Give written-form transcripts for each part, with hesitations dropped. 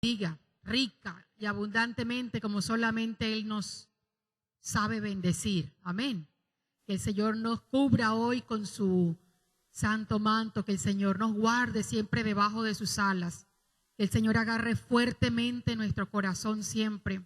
bendiga rica y abundantemente como solamente Él nos sabe bendecir. Amén. Que el Señor nos cubra hoy con su santo manto, que el Señor nos guarde siempre debajo de sus alas, que el Señor agarre fuertemente nuestro corazón siempre,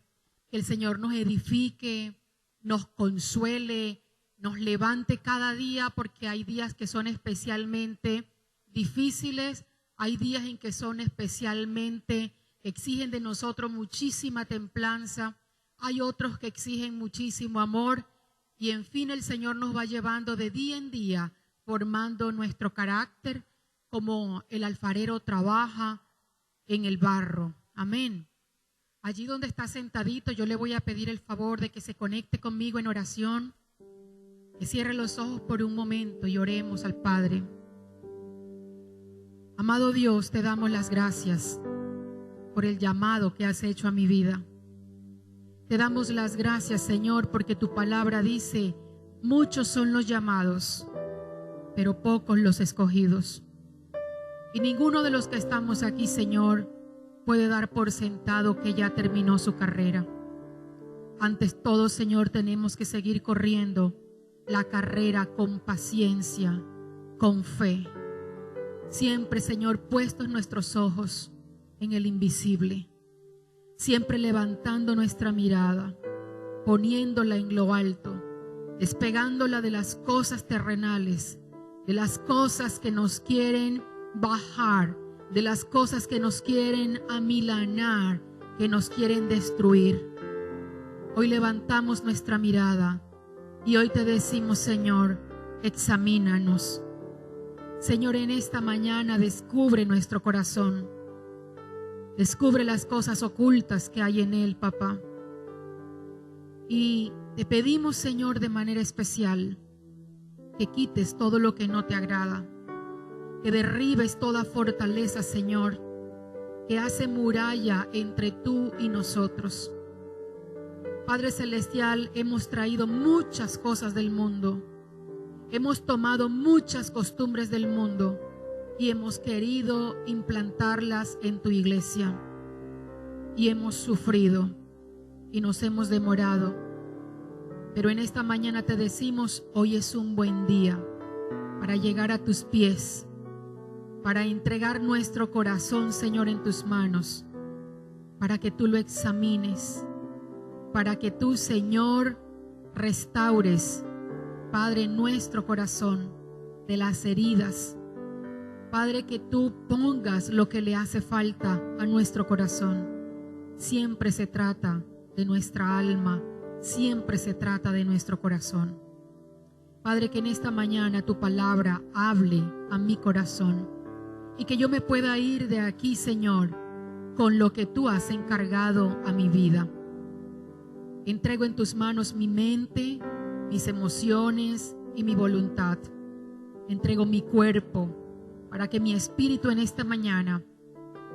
que el Señor nos edifique, nos consuele, nos levante cada día, porque hay días que son especialmente difíciles, hay días en que son especialmente, exigen de nosotros muchísima templanza, hay otros que exigen muchísimo amor, y en fin el Señor nos va llevando de día en día, formando nuestro carácter como el alfarero trabaja en el barro. Amén. Allí donde está sentadito, yo le voy a pedir el favor de que se conecte conmigo en oración, que cierre los ojos por un momento y oremos al Padre. Amado Dios, te damos las gracias por el llamado que has hecho a mi vida. Te damos las gracias, Señor, porque tu palabra dice: muchos son los llamados, pero pocos los escogidos. Y ninguno de los que estamos aquí, Señor, puede dar por sentado que ya terminó su carrera. Antes todo, Señor, tenemos que seguir corriendo la carrera con paciencia, con fe. Siempre, Señor, puestos nuestros ojos en el invisible. Siempre levantando nuestra mirada, poniéndola en lo alto, despegándola de las cosas terrenales, de las cosas que nos quieren bajar, de las cosas que nos quieren amilanar, que nos quieren destruir. Hoy levantamos nuestra mirada y hoy te decimos: Señor, examínanos. Señor, en esta mañana descubre nuestro corazón. Descubre las cosas ocultas que hay en él, papá. Y te pedimos, Señor, de manera especial, que quites todo lo que no te agrada, que derribes toda fortaleza, Señor, que hace muralla entre tú y nosotros. Padre Celestial, hemos traído muchas cosas del mundo, hemos tomado muchas costumbres del mundo y hemos querido implantarlas en tu iglesia. Y hemos sufrido y nos hemos demorado. Pero en esta mañana te decimos: hoy es un buen día para llegar a tus pies, para entregar nuestro corazón, Señor, en tus manos, para que tú lo examines, para que tú, Señor, restaures, Padre, nuestro corazón de las heridas. Padre, que tú pongas lo que le hace falta a nuestro corazón. Siempre se trata de nuestra alma, siempre se trata de nuestro corazón. Padre, que en esta mañana tu palabra hable a mi corazón y que yo me pueda ir de aquí, Señor, con lo que tú has encargado a mi vida. Entrego en tus manos mi mente, mis emociones y mi voluntad. Entrego mi cuerpo para que mi espíritu en esta mañana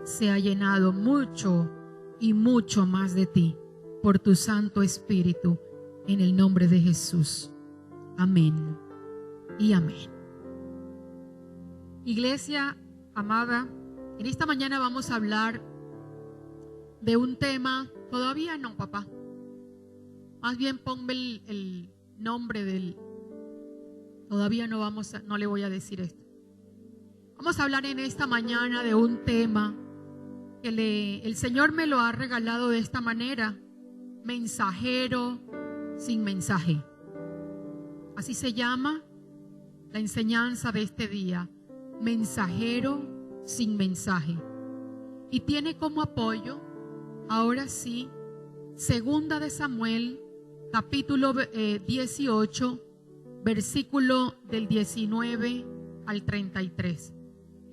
sea llenado mucho y mucho más de ti por tu Santo Espíritu, en el nombre de Jesús. Amén y amén. Iglesia amada, en esta mañana vamos a hablar de un tema. Todavía no, papá. Más bien ponme el nombre del... Todavía no le voy a decir esto. Vamos a hablar en esta mañana de un tema que el Señor me lo ha regalado de esta manera: mensajero sin mensaje. Así se llama la enseñanza de este día: mensajero sin mensaje. Y tiene como apoyo, ahora sí, Segunda de Samuel, capítulo 18, versículo del 19 al 33.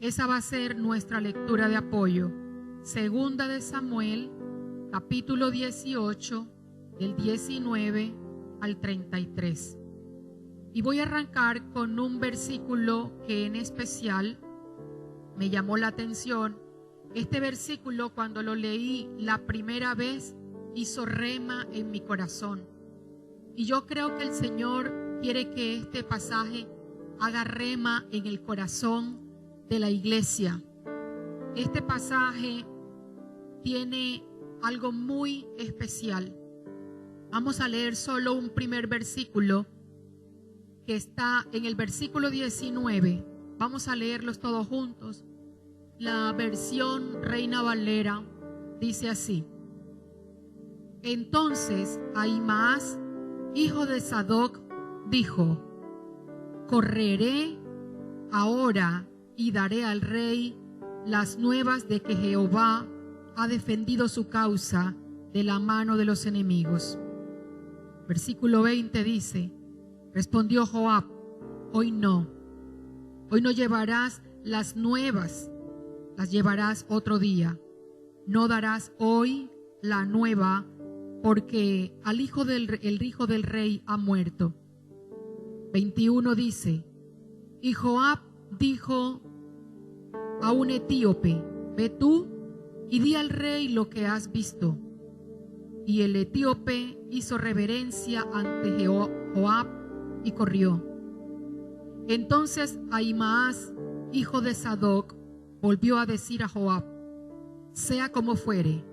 Esa va a ser nuestra lectura de apoyo. Segunda de Samuel, capítulo 18, del 19 al 33. Y voy a arrancar con un versículo que en especial me llamó la atención. Este versículo, cuando lo leí la primera vez, hizo rema en mi corazón. Y yo creo que el Señor quiere que este pasaje haga rema en el corazón de la iglesia. Este pasaje tiene algo muy especial. Vamos a leer solo un primer versículo que está en el versículo 19. Vamos a leerlos todos juntos. La versión Reina Valera dice así: Entonces Ahimaas, hijo de Sadoc, dijo: Correré ahora y daré al rey las nuevas de que Jehová ha defendido su causa de la mano de los enemigos. Versículo 20 dice: Respondió Joab: Hoy no llevarás las nuevas, las llevarás otro día. No darás hoy la nueva, porque el hijo del rey ha muerto. 21 dice: Y Joab dijo a un etíope: Ve tú y di al rey lo que has visto. Y el etíope hizo reverencia ante Joab y corrió. Entonces Ahimaas, hijo de Sadoc, volvió a decir a Joab: Sea como fuere,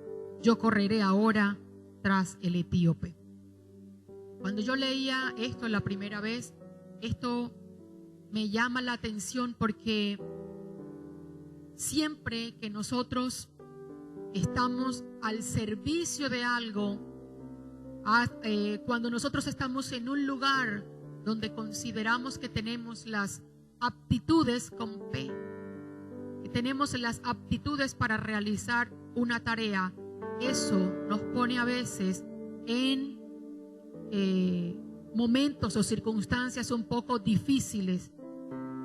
yo correré ahora tras el etíope. Cuando yo leía esto la primera vez, esto me llama la atención porque siempre que nosotros estamos al servicio de algo, cuando nosotros estamos en un lugar donde consideramos que tenemos las aptitudes con P, que tenemos las aptitudes para realizar una tarea, eso nos pone a veces en momentos o circunstancias un poco difíciles.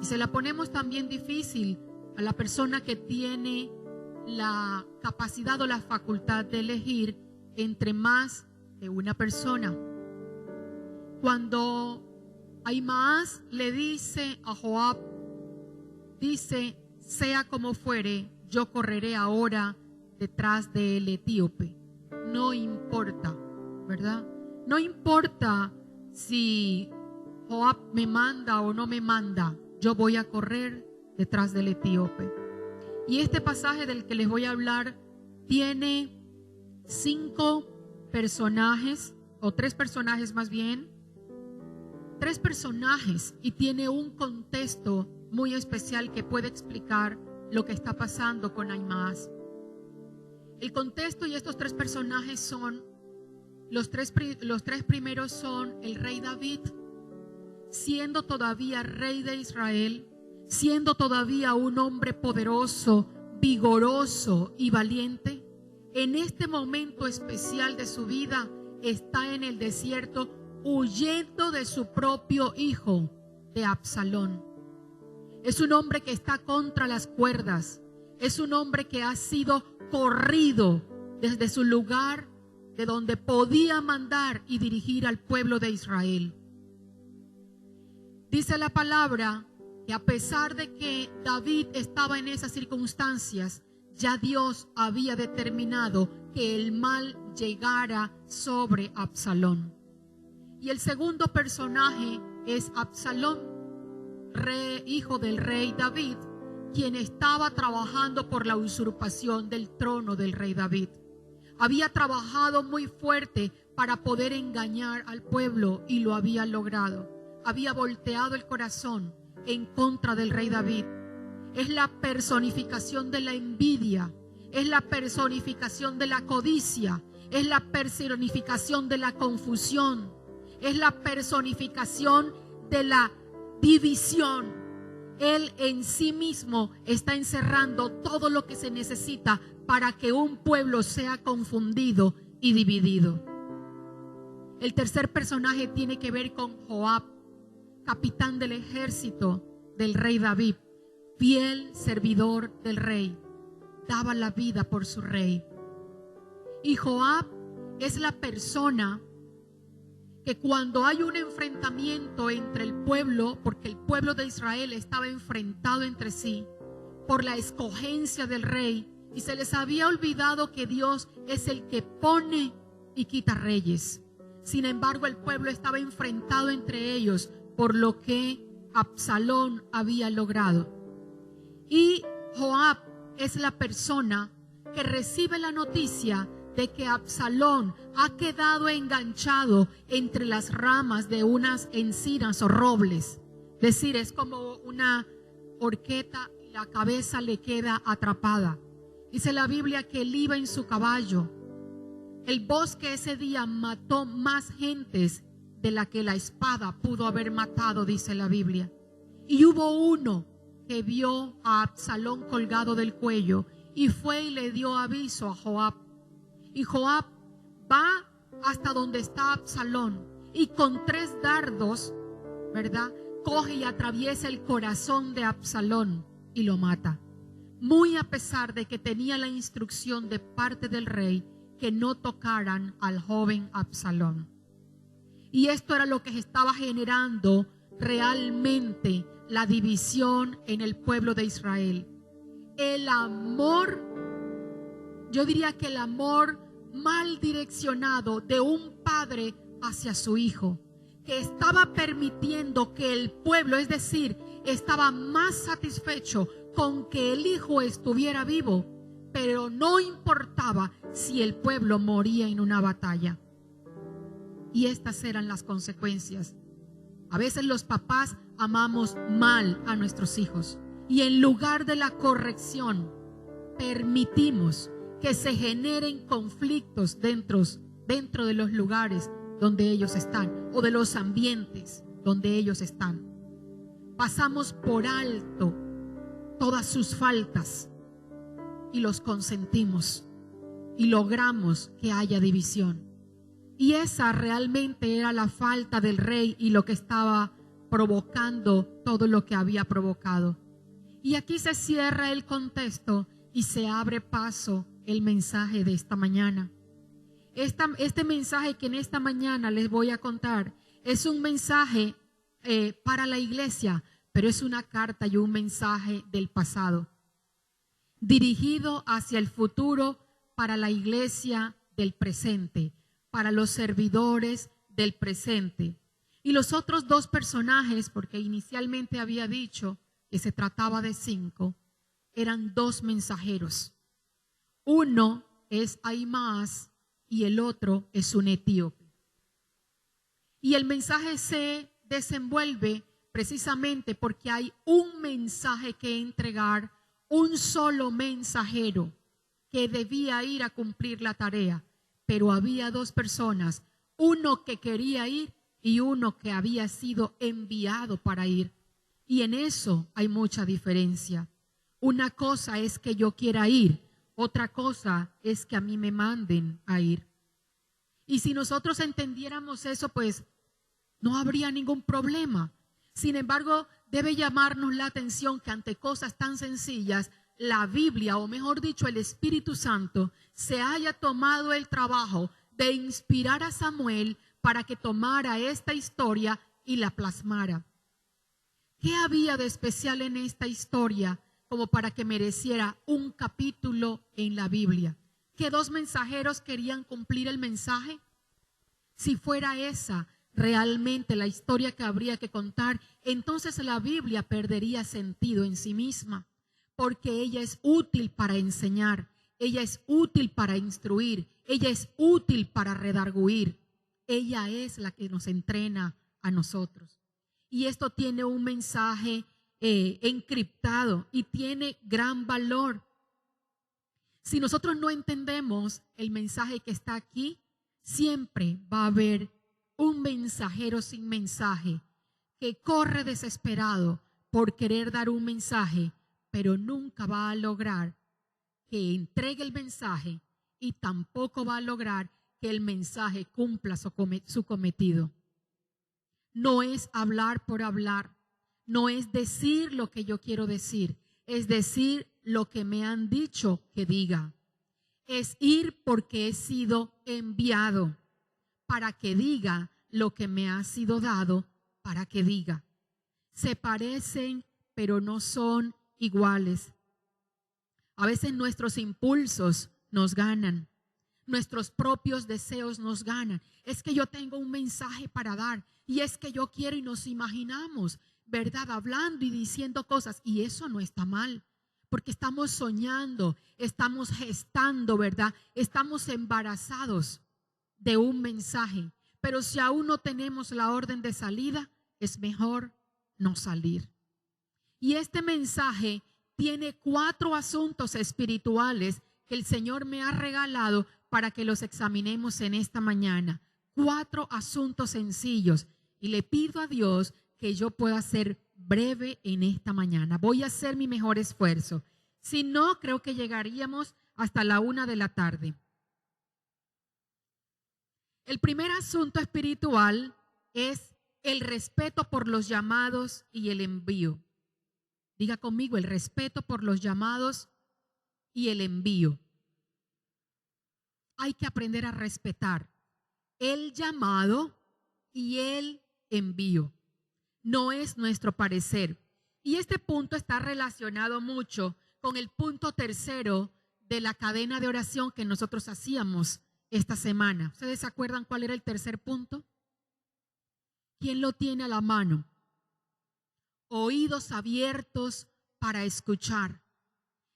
Y se la ponemos también difícil a la persona que tiene la capacidad o la facultad de elegir entre más de una persona. Cuando Ahimaas le dice a Joab, dice: Sea como fuere, yo correré ahora detrás del etíope. No importa, ¿verdad? No importa si Joab me manda o no me manda, yo voy a correr detrás del etíope. Y este pasaje del que les voy a hablar tiene 5 personajes, o 3 personajes más bien, 3 personajes, y tiene un contexto muy especial que puede explicar lo que está pasando con Ahimaas. El contexto y estos 3 personajes son, los tres primeros son el rey David, siendo todavía rey de Israel, siendo todavía un hombre poderoso, vigoroso y valiente. En este momento especial de su vida está en el desierto huyendo de su propio hijo, de Absalón. Es un hombre que está contra las cuerdas. Es un hombre que ha sido corrido desde su lugar de donde podía mandar y dirigir al pueblo de Israel. Dice la palabra que a pesar de que David estaba en esas circunstancias, ya Dios había determinado que el mal llegara sobre Absalón. Y el segundo personaje es Absalón, hijo del rey David, quien estaba trabajando por la usurpación del trono del rey David. Había trabajado muy fuerte para poder engañar al pueblo y lo había logrado. Había volteado el corazón en contra del rey David. Es la personificación de la envidia, es la personificación de la codicia, es la personificación de la confusión, es la personificación de la división. Él en sí mismo está encerrando todo lo que se necesita para que un pueblo sea confundido y dividido. El tercer personaje tiene que ver con Joab, capitán del ejército del rey David, fiel servidor del rey, daba la vida por su rey. Y Joab es la persona que cuando hay un enfrentamiento entre el pueblo, porque el pueblo de Israel estaba enfrentado entre sí por la escogencia del rey, y se les había olvidado que Dios es el que pone y quita reyes. Sin embargo, el pueblo estaba enfrentado entre ellos por lo que Absalón había logrado. Y Joab es la persona que recibe la noticia de que Absalón ha quedado enganchado entre las ramas de unas encinas o robles. Es decir, es como una horqueta y la cabeza le queda atrapada. Dice la Biblia que él iba en su caballo. El bosque ese día mató más gentes de la que la espada pudo haber matado, dice la Biblia. Y hubo uno que vio a Absalón colgado del cuello y fue y le dio aviso a Joab. Y Joab va hasta donde está Absalón y con 3 dardos, ¿verdad?, coge y atraviesa el corazón de Absalón y lo mata. Muy a pesar de que tenía la instrucción de parte del rey que no tocaran al joven Absalón. Y esto era lo que estaba generando realmente la división en el pueblo de Israel. El amor, yo diría que el amor mal direccionado de un padre hacia su hijo, que estaba permitiendo que el pueblo, es decir, estaba más satisfecho con que el hijo estuviera vivo, pero no importaba si el pueblo moría en una batalla. Y estas eran las consecuencias. A veces los papás amamos mal a nuestros hijos y en lugar de la corrección permitimos que se generen conflictos dentro de los lugares donde ellos están o de los ambientes donde ellos están. Pasamos por alto todas sus faltas y los consentimos y logramos que haya división. Y esa realmente era la falta del rey y lo que estaba provocando todo lo que había provocado. Y aquí se cierra el contexto y se abre paso el mensaje de esta mañana. Este mensaje que en esta mañana les voy a contar es un mensaje para la iglesia, pero es una carta y un mensaje del pasado, dirigido hacia el futuro para la iglesia del presente, para los servidores del presente. Y los otros 2 personajes, porque inicialmente había dicho que se trataba de 5, eran 2 mensajeros. Uno es Ahimaas y el otro es un etíope. Y el mensaje se desenvuelve precisamente porque hay un mensaje que entregar, un solo mensajero que debía ir a cumplir la tarea, pero había 2 personas, uno que quería ir y uno que había sido enviado para ir. Y en eso hay mucha diferencia. Una cosa es que yo quiera ir, otra cosa es que a mí me manden a ir. Y si nosotros entendiéramos eso, pues no habría ningún problema. Sin embargo, debe llamarnos la atención que ante cosas tan sencillas, la Biblia, o mejor dicho, el Espíritu Santo, se haya tomado el trabajo de inspirar a Samuel para que tomara esta historia y la plasmara. ¿Qué había de especial en esta historia como para que mereciera un capítulo en la Biblia? ¿Que 2 mensajeros querían cumplir el mensaje? Si fuera esa realmente la historia que habría que contar, entonces la Biblia perdería sentido en sí misma, porque ella es útil para enseñar, ella es útil para instruir, ella es útil para redarguir, ella es la que nos entrena a nosotros. Y esto tiene un mensaje encriptado y tiene gran valor. Si nosotros no entendemos el mensaje que está aquí, siempre va a haber un mensajero sin mensaje que corre desesperado por querer dar un mensaje, pero nunca va a lograr que entregue el mensaje y tampoco va a lograr que el mensaje cumpla su cometido. No es hablar por hablar, no es decir lo que yo quiero decir, es decir lo que me han dicho que diga. Es ir porque he sido enviado para que diga lo que me ha sido dado para que diga. Se parecen, pero no son iguales. A veces nuestros impulsos nos ganan, nuestros propios deseos nos ganan. Es que yo tengo un mensaje para dar y es que yo quiero, y nos imaginamos, ¿verdad?, hablando y diciendo cosas, y eso no está mal, porque estamos soñando, estamos gestando, ¿verdad? Estamos embarazados de un mensaje. Pero si aún no tenemos la orden de salida, es mejor no salir. Y este mensaje tiene 4 asuntos espirituales que el Señor me ha regalado para que los examinemos en esta mañana. 4 asuntos sencillos. Y le pido a Dios que yo pueda ser breve en esta mañana. Voy a hacer mi mejor esfuerzo. Si no, creo que llegaríamos hasta la 1 de la tarde. El primer asunto espiritual es el respeto por los llamados y el envío. Diga conmigo, el respeto por los llamados y el envío. Hay que aprender a respetar el llamado y el envío. No es nuestro parecer. Y este punto está relacionado mucho con el punto tercero de la cadena de oración que nosotros hacíamos esta semana. ¿Ustedes se acuerdan cuál era el tercer punto? ¿Quién lo tiene a la mano? Oídos abiertos para escuchar.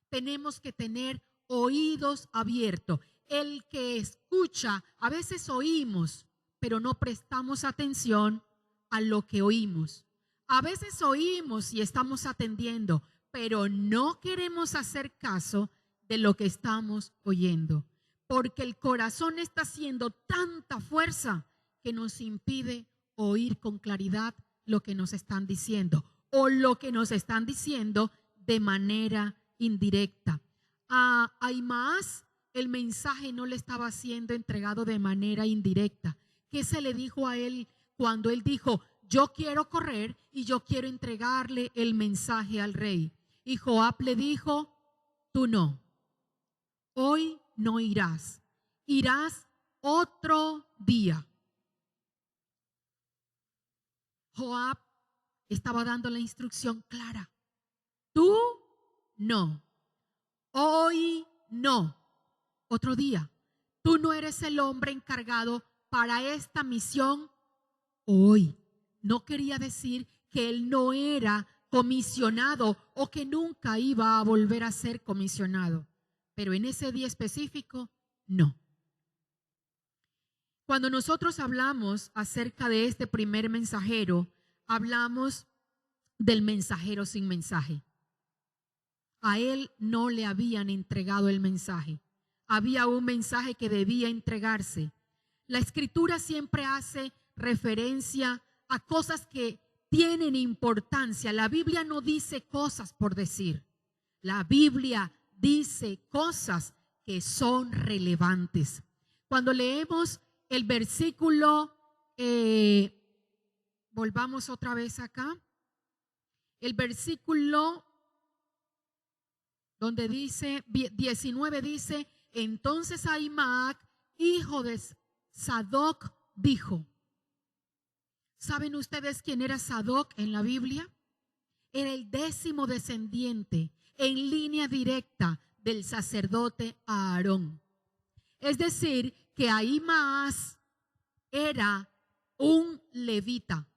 Tenemos que tener oídos abiertos. El que escucha, a veces oímos, pero no prestamos atención a lo que oímos. A veces oímos y estamos atendiendo, pero no queremos hacer caso de lo que estamos oyendo, porque el corazón está haciendo tanta fuerza que nos impide oír con claridad lo que nos están diciendo o lo que nos están diciendo de manera indirecta. A Ahimaas el mensaje no le estaba siendo entregado de manera indirecta. ¿Qué se le dijo a él cuando él dijo: yo quiero correr y yo quiero entregarle el mensaje al rey? Y Joab le dijo: tú no, hoy no irás, irás otro día. Joab estaba dando la instrucción clara: tú no, hoy no, otro día. Tú no eres el hombre encargado para esta misión hoy. No quería decir que él no era comisionado o que nunca iba a volver a ser comisionado, pero en ese día específico, no. Cuando nosotros hablamos acerca de este primer mensajero, hablamos del mensajero sin mensaje. A él no le habían entregado el mensaje. Había un mensaje que debía entregarse. La Escritura siempre hace referencia a cosas que tienen importancia. La Biblia no dice cosas por decir. La Biblia dice cosas que son relevantes. Cuando leemos el versículo, volvamos otra vez acá. El versículo donde dice, 19 dice: entonces Ahimaas, hijo de Sadoc, dijo. ¿Saben ustedes quién era Sadoc en la Biblia? Era el 10º descendiente en línea directa del sacerdote Aarón. Es decir, que Ahimaas era un levita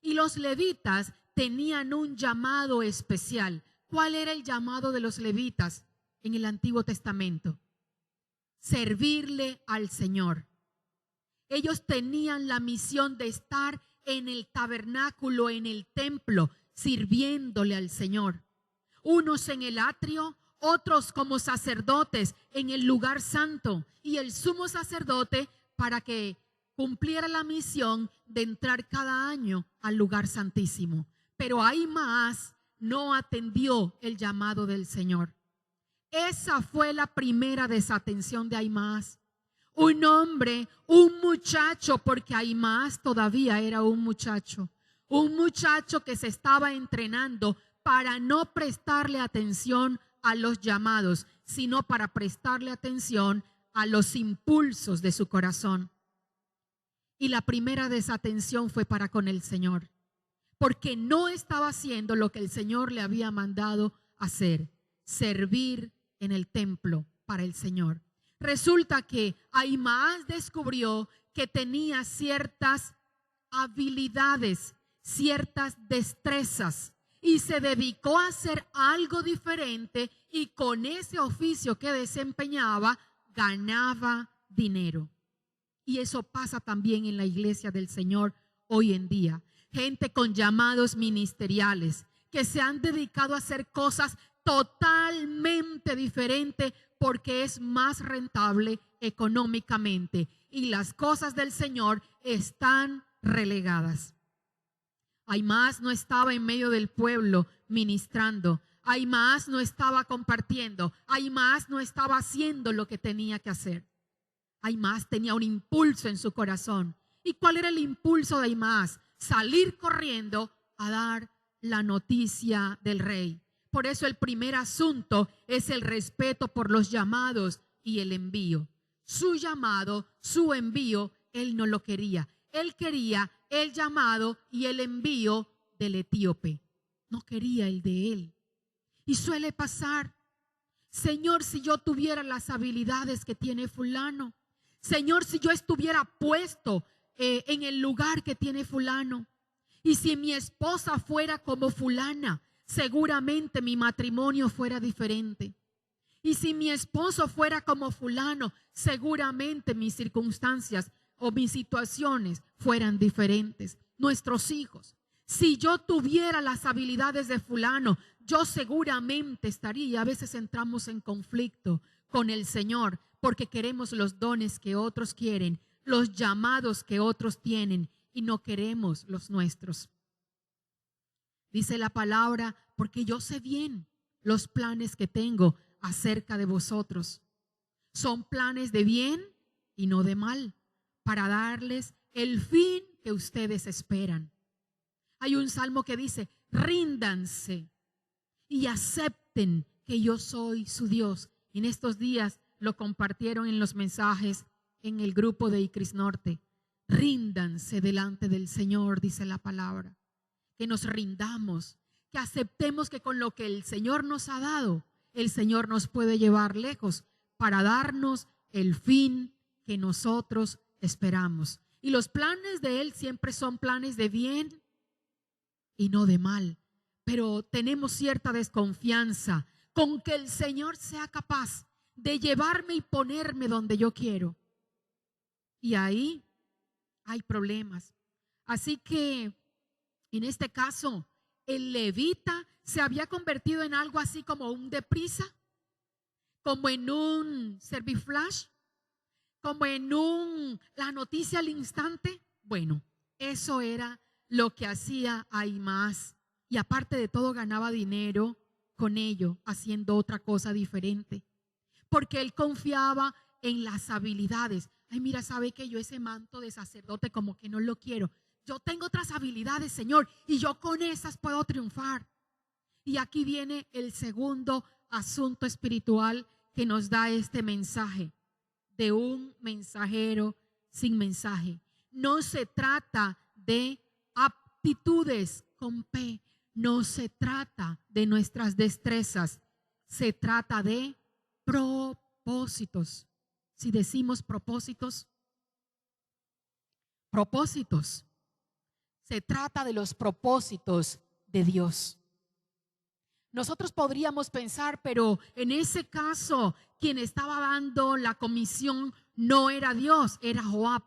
y los levitas tenían un llamado especial. ¿Cuál era el llamado de los levitas en el Antiguo Testamento? Servirle al Señor. Ellos tenían la misión de estar en el tabernáculo, en el templo, sirviéndole al Señor. Unos en el atrio, otros como sacerdotes en el lugar santo, y el sumo sacerdote para que cumpliera la misión de entrar cada año al lugar santísimo. Pero Ahimaas no atendió el llamado del Señor. Esa fue la primera desatención de Ahimaas. Un hombre, un muchacho, porque Ahimaas todavía era un muchacho que se estaba entrenando para no prestarle atención a los llamados, sino para prestarle atención a los impulsos de su corazón. Y la primera desatención fue para con el Señor, porque no estaba haciendo lo que el Señor le había mandado hacer: servir en el templo para el Señor. Resulta que Ahimaas descubrió que tenía ciertas habilidades, ciertas destrezas. y se dedicó a hacer algo diferente, y con ese oficio que desempeñaba ganaba dinero. Y eso pasa también en la iglesia del Señor hoy en día. Gente con llamados ministeriales que se han dedicado a hacer cosas totalmente diferentes porque es más rentable económicamente, y las cosas del Señor están relegadas. Ahimaas no estaba en medio del pueblo ministrando. Ahimaas no estaba compartiendo. Ahimaas no estaba haciendo lo que tenía que hacer. Ahimaas tenía un impulso en su corazón. ¿Y cuál era el impulso de Ahimaas? Salir corriendo a dar la noticia del rey. Por eso el primer asunto es el respeto por los llamados y el envío. Su llamado, su envío, él no lo quería. Él quería el llamado y el envío del etíope. No quería el de él. Y suele pasar: Señor, si yo tuviera las habilidades que tiene fulano. Señor, si yo estuviera puesto en el lugar que tiene fulano. Y si mi esposa fuera como fulana, seguramente mi matrimonio fuera diferente. Y si mi esposo fuera como fulano, seguramente mis circunstancias o mis situaciones fueran diferentes. Nuestros hijos. Si yo tuviera las habilidades de fulano, yo seguramente estaría. Y a veces entramos en conflicto con el Señor porque queremos los dones que otros quieren, los llamados que otros tienen, y no queremos los nuestros. Dice la palabra: porque yo sé bien los planes que tengo acerca de vosotros. Son planes de bien y no de mal, para darles el fin que ustedes esperan. Hay un salmo que dice: ríndanse y acepten que yo soy su Dios. En estos días lo compartieron en los mensajes en el grupo de ICRIS Norte. Ríndanse delante del Señor, dice la palabra. Que nos rindamos, que aceptemos que con lo que el Señor nos ha dado, el Señor nos puede llevar lejos para darnos el fin que nosotros esperamos. Y los planes de Él siempre son planes de bien y no de mal. Pero tenemos cierta desconfianza con que el Señor sea capaz de llevarme y ponerme donde yo quiero. Y ahí hay problemas. Así que en este caso, el levita se había convertido en algo así como un deprisa, como en un serviflash, como en la noticia al instante. Bueno, eso era lo que hacía Ahimaas. Y aparte de todo, ganaba dinero con ello, haciendo otra cosa diferente. Porque él confiaba en las habilidades. Ay, mira, sabe que yo ese manto de sacerdote como que no lo quiero. Yo tengo otras habilidades, Señor, y yo con esas puedo triunfar. Y aquí viene el segundo asunto espiritual que nos da este mensaje, de un mensajero sin mensaje. No se trata de aptitudes con P, no se trata de nuestras destrezas, se trata de propósitos. Si decimos propósitos, se trata de los propósitos de Dios. Nosotros podríamos pensar, pero en ese caso, quien estaba dando la comisión no era Dios, era Joab.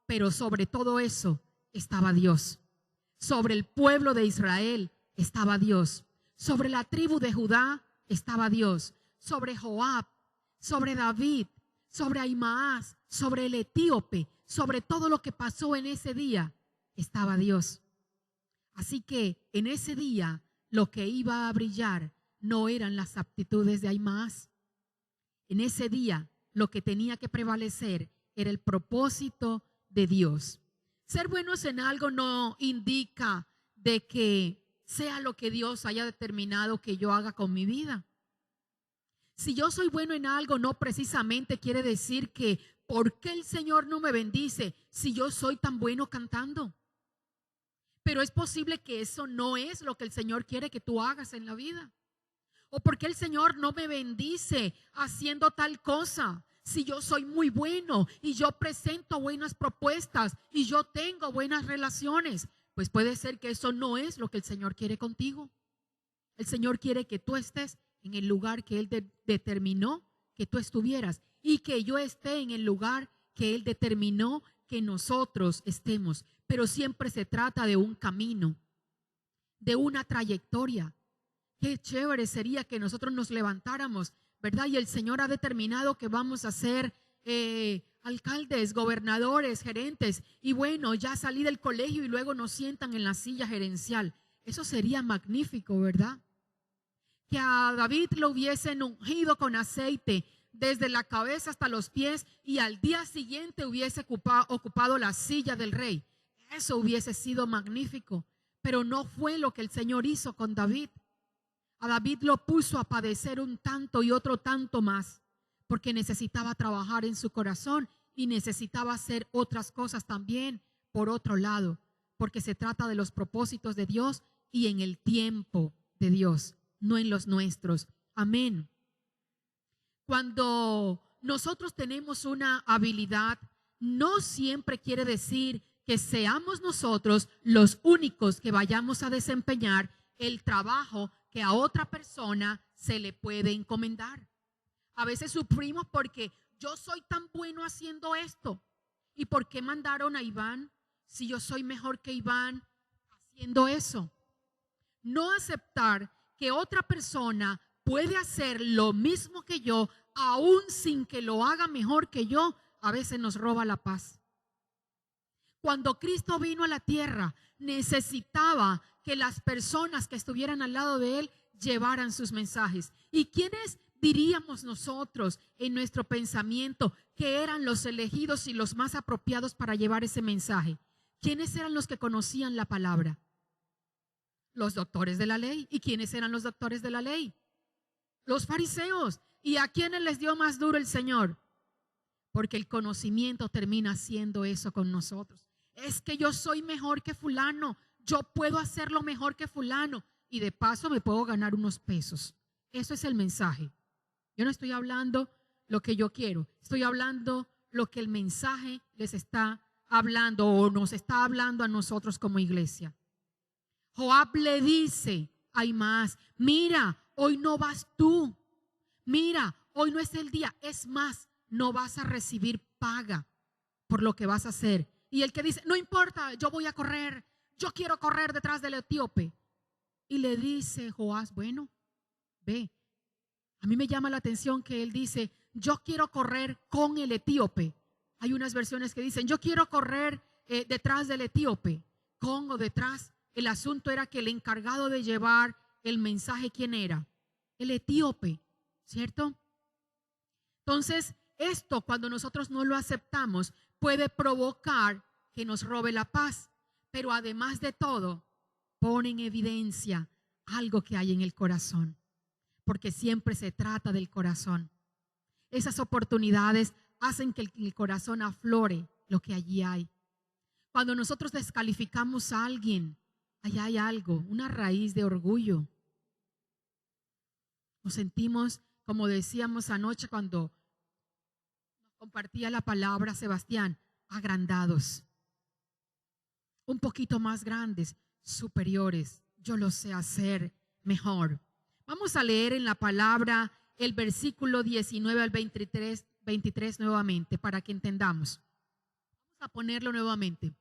Pero sobre todo eso estaba Dios. Sobre el pueblo de Israel estaba Dios. Sobre la tribu de Judá estaba Dios. Sobre Joab, sobre David, sobre Ahimaas, sobre el etíope, sobre todo lo que pasó en ese día, estaba Dios. Así que en ese día lo que iba a brillar no eran las aptitudes de Ahimaas. En ese día lo que tenía que prevalecer era el propósito de Dios. Ser buenos en algo no indica de que sea lo que Dios haya determinado que yo haga con mi vida. Si yo soy bueno en algo, no precisamente quiere decir que ¿por qué el Señor no me bendice si yo soy tan bueno cantando? Pero es posible que eso no es lo que el Señor quiere que tú hagas en la vida. ¿O por qué el Señor no me bendice haciendo tal cosa? Si yo soy muy bueno y yo presento buenas propuestas y yo tengo buenas relaciones, pues puede ser que eso no es lo que el Señor quiere contigo. El Señor quiere que tú estés en el lugar que Él determinó que tú estuvieras y que yo esté en el lugar que Él determinó que nosotros estemos. Pero siempre se trata de un camino, de una trayectoria. Qué chévere sería que nosotros nos levantáramos, ¿verdad? Y el Señor ha determinado que vamos a ser alcaldes, gobernadores, gerentes. Y bueno, ya salí del colegio y luego nos sientan en la silla gerencial. Eso sería magnífico, ¿verdad? Que a David lo hubiesen ungido con aceite desde la cabeza hasta los pies y al día siguiente hubiese ocupado la silla del rey. Eso hubiese sido magnífico, pero no fue lo que el Señor hizo con David. A David lo puso a padecer un tanto y otro tanto más, porque necesitaba trabajar en su corazón y necesitaba hacer otras cosas también por otro lado, porque se trata de los propósitos de Dios y en el tiempo de Dios, no en los nuestros. Amén. Cuando nosotros tenemos una habilidad, no siempre quiere decir que seamos nosotros los únicos que vayamos a desempeñar el trabajo que a otra persona se le puede encomendar. A veces sufrimos porque yo soy tan bueno haciendo esto. ¿Y por qué mandaron a Iván si yo soy mejor que Iván haciendo eso? No aceptar que otra persona puede hacer lo mismo que yo, aún sin que lo haga mejor que yo, a veces nos roba la paz. Cuando Cristo vino a la tierra, necesitaba que las personas que estuvieran al lado de Él llevaran sus mensajes. ¿Y quiénes diríamos nosotros en nuestro pensamiento que eran los elegidos y los más apropiados para llevar ese mensaje? ¿Quiénes eran los que conocían la palabra? Los doctores de la ley. ¿Y quiénes eran los doctores de la ley? Los fariseos. ¿Y a quiénes les dio más duro el Señor? Porque el conocimiento termina haciendo eso con nosotros. Es que yo soy mejor que fulano, yo puedo hacerlo mejor que fulano y de paso me puedo ganar unos pesos. Eso es el mensaje. Yo no estoy hablando lo que yo quiero, estoy hablando lo que el mensaje les está hablando o nos está hablando a nosotros como iglesia. Joab le dice a Ahimaas: mira, hoy no vas tú, mira, hoy no es el día, es más, no vas a recibir paga por lo que vas a hacer. Y el que dice: no importa, yo voy a correr, yo quiero correr detrás del etíope. Y le dice Joab: bueno, ve. A mí me llama la atención que él dice: yo quiero correr con el etíope. Hay unas versiones que dicen: yo quiero correr detrás del etíope. Con o detrás. El asunto era que el encargado de llevar el mensaje, ¿quién era? El etíope, ¿cierto? Entonces, esto cuando nosotros no lo aceptamos puede provocar que nos robe la paz, pero además de todo, pone en evidencia algo que hay en el corazón, porque siempre se trata del corazón. Esas oportunidades hacen que el corazón aflore lo que allí hay. Cuando nosotros descalificamos a alguien, allá hay algo, una raíz de orgullo. Nos sentimos, como decíamos anoche cuando compartía la palabra Sebastián, agrandados, un poquito más grandes, superiores. Yo lo sé hacer mejor. Vamos a leer en la palabra el versículo 19 al 23 nuevamente para que entendamos. Vamos a ponerlo nuevamente.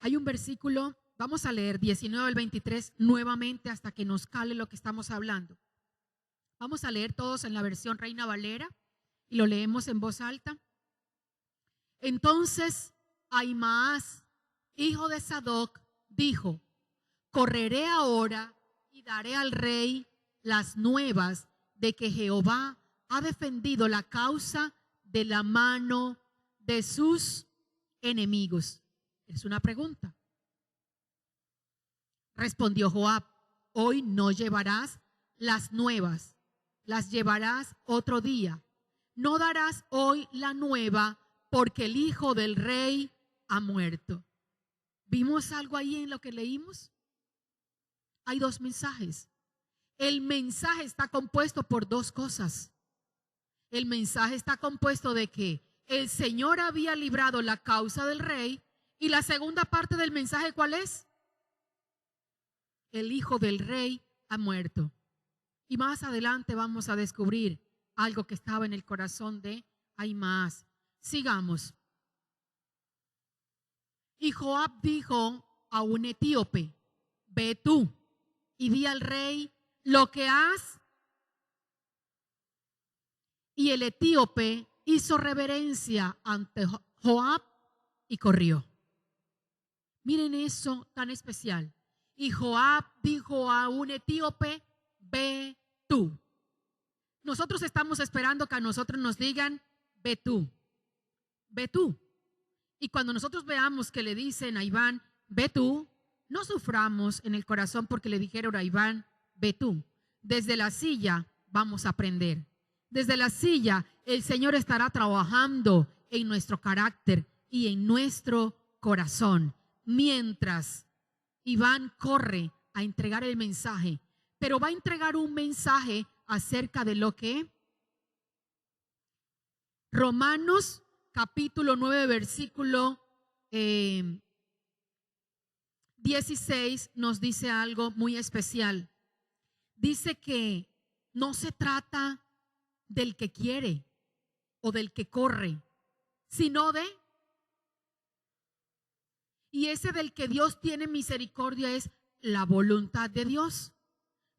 Hay un versículo, vamos a leer 19 al 23 nuevamente hasta que nos cale lo que estamos hablando. Vamos a leer todos en la versión Reina Valera y lo leemos en voz alta. Entonces Ahimaas, hijo de Sadoc, dijo: correré ahora y daré al rey las nuevas de que Jehová ha defendido la causa de la mano de sus enemigos. Es una pregunta. Respondió Joab: hoy no llevarás las nuevas, las llevarás otro día. No darás hoy la nueva porque el hijo del rey ha muerto. ¿Vimos algo ahí en lo que leímos? Hay dos mensajes. El mensaje está compuesto por dos cosas. El mensaje está compuesto de que el Señor había librado la causa del rey. Y la segunda parte del mensaje, ¿cuál es? El hijo del rey ha muerto. Y más adelante vamos a descubrir algo que estaba en el corazón de Ahimaas. Sigamos. Y Joab dijo a un etíope: ve tú y di al rey lo que has. Y el etíope hizo reverencia ante Joab y corrió. Miren eso tan especial. Y Joab dijo a un etíope: ve tú. Nosotros estamos esperando que a nosotros nos digan: ve tú, ve tú. Y cuando nosotros veamos que le dicen a Iván: ve tú, no suframos en el corazón porque le dijeron a Iván: ve tú. Desde la silla vamos a aprender. Desde la silla el Señor estará trabajando en nuestro carácter y en nuestro corazón. Mientras Iván corre a entregar el mensaje, pero va a entregar un mensaje acerca de lo que Romanos capítulo 9 versículo 16 nos dice algo muy especial. Dice que no se trata del que quiere o del que corre, sino de... Y ese del que Dios tiene misericordia es la voluntad de Dios.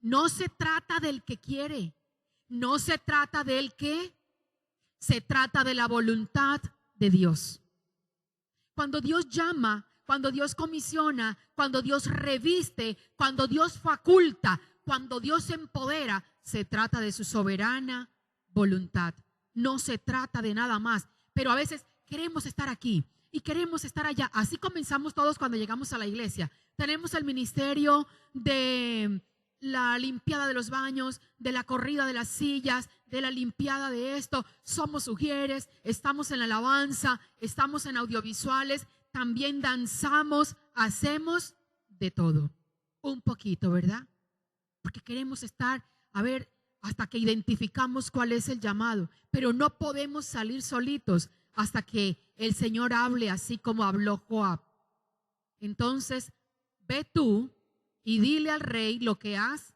No se trata del que quiere, no se trata del que, se trata de la voluntad de Dios. Cuando Dios llama, cuando Dios comisiona, cuando Dios reviste, cuando Dios faculta, cuando Dios empodera, se trata de su soberana voluntad. No se trata de nada más. Pero a veces queremos estar aquí y queremos estar allá. Así comenzamos todos cuando llegamos a la iglesia. Tenemos el ministerio de la limpiada de los baños, de la corrida de las sillas, de la limpiada de esto. Somos ujieres, estamos en la alabanza, estamos en audiovisuales, también danzamos, hacemos de todo. Un poquito, ¿verdad? Porque queremos estar, a ver, hasta que identificamos cuál es el llamado. Pero no podemos salir solitos hasta que el Señor hable así como habló Joab. Entonces, ve tú y dile al rey lo que has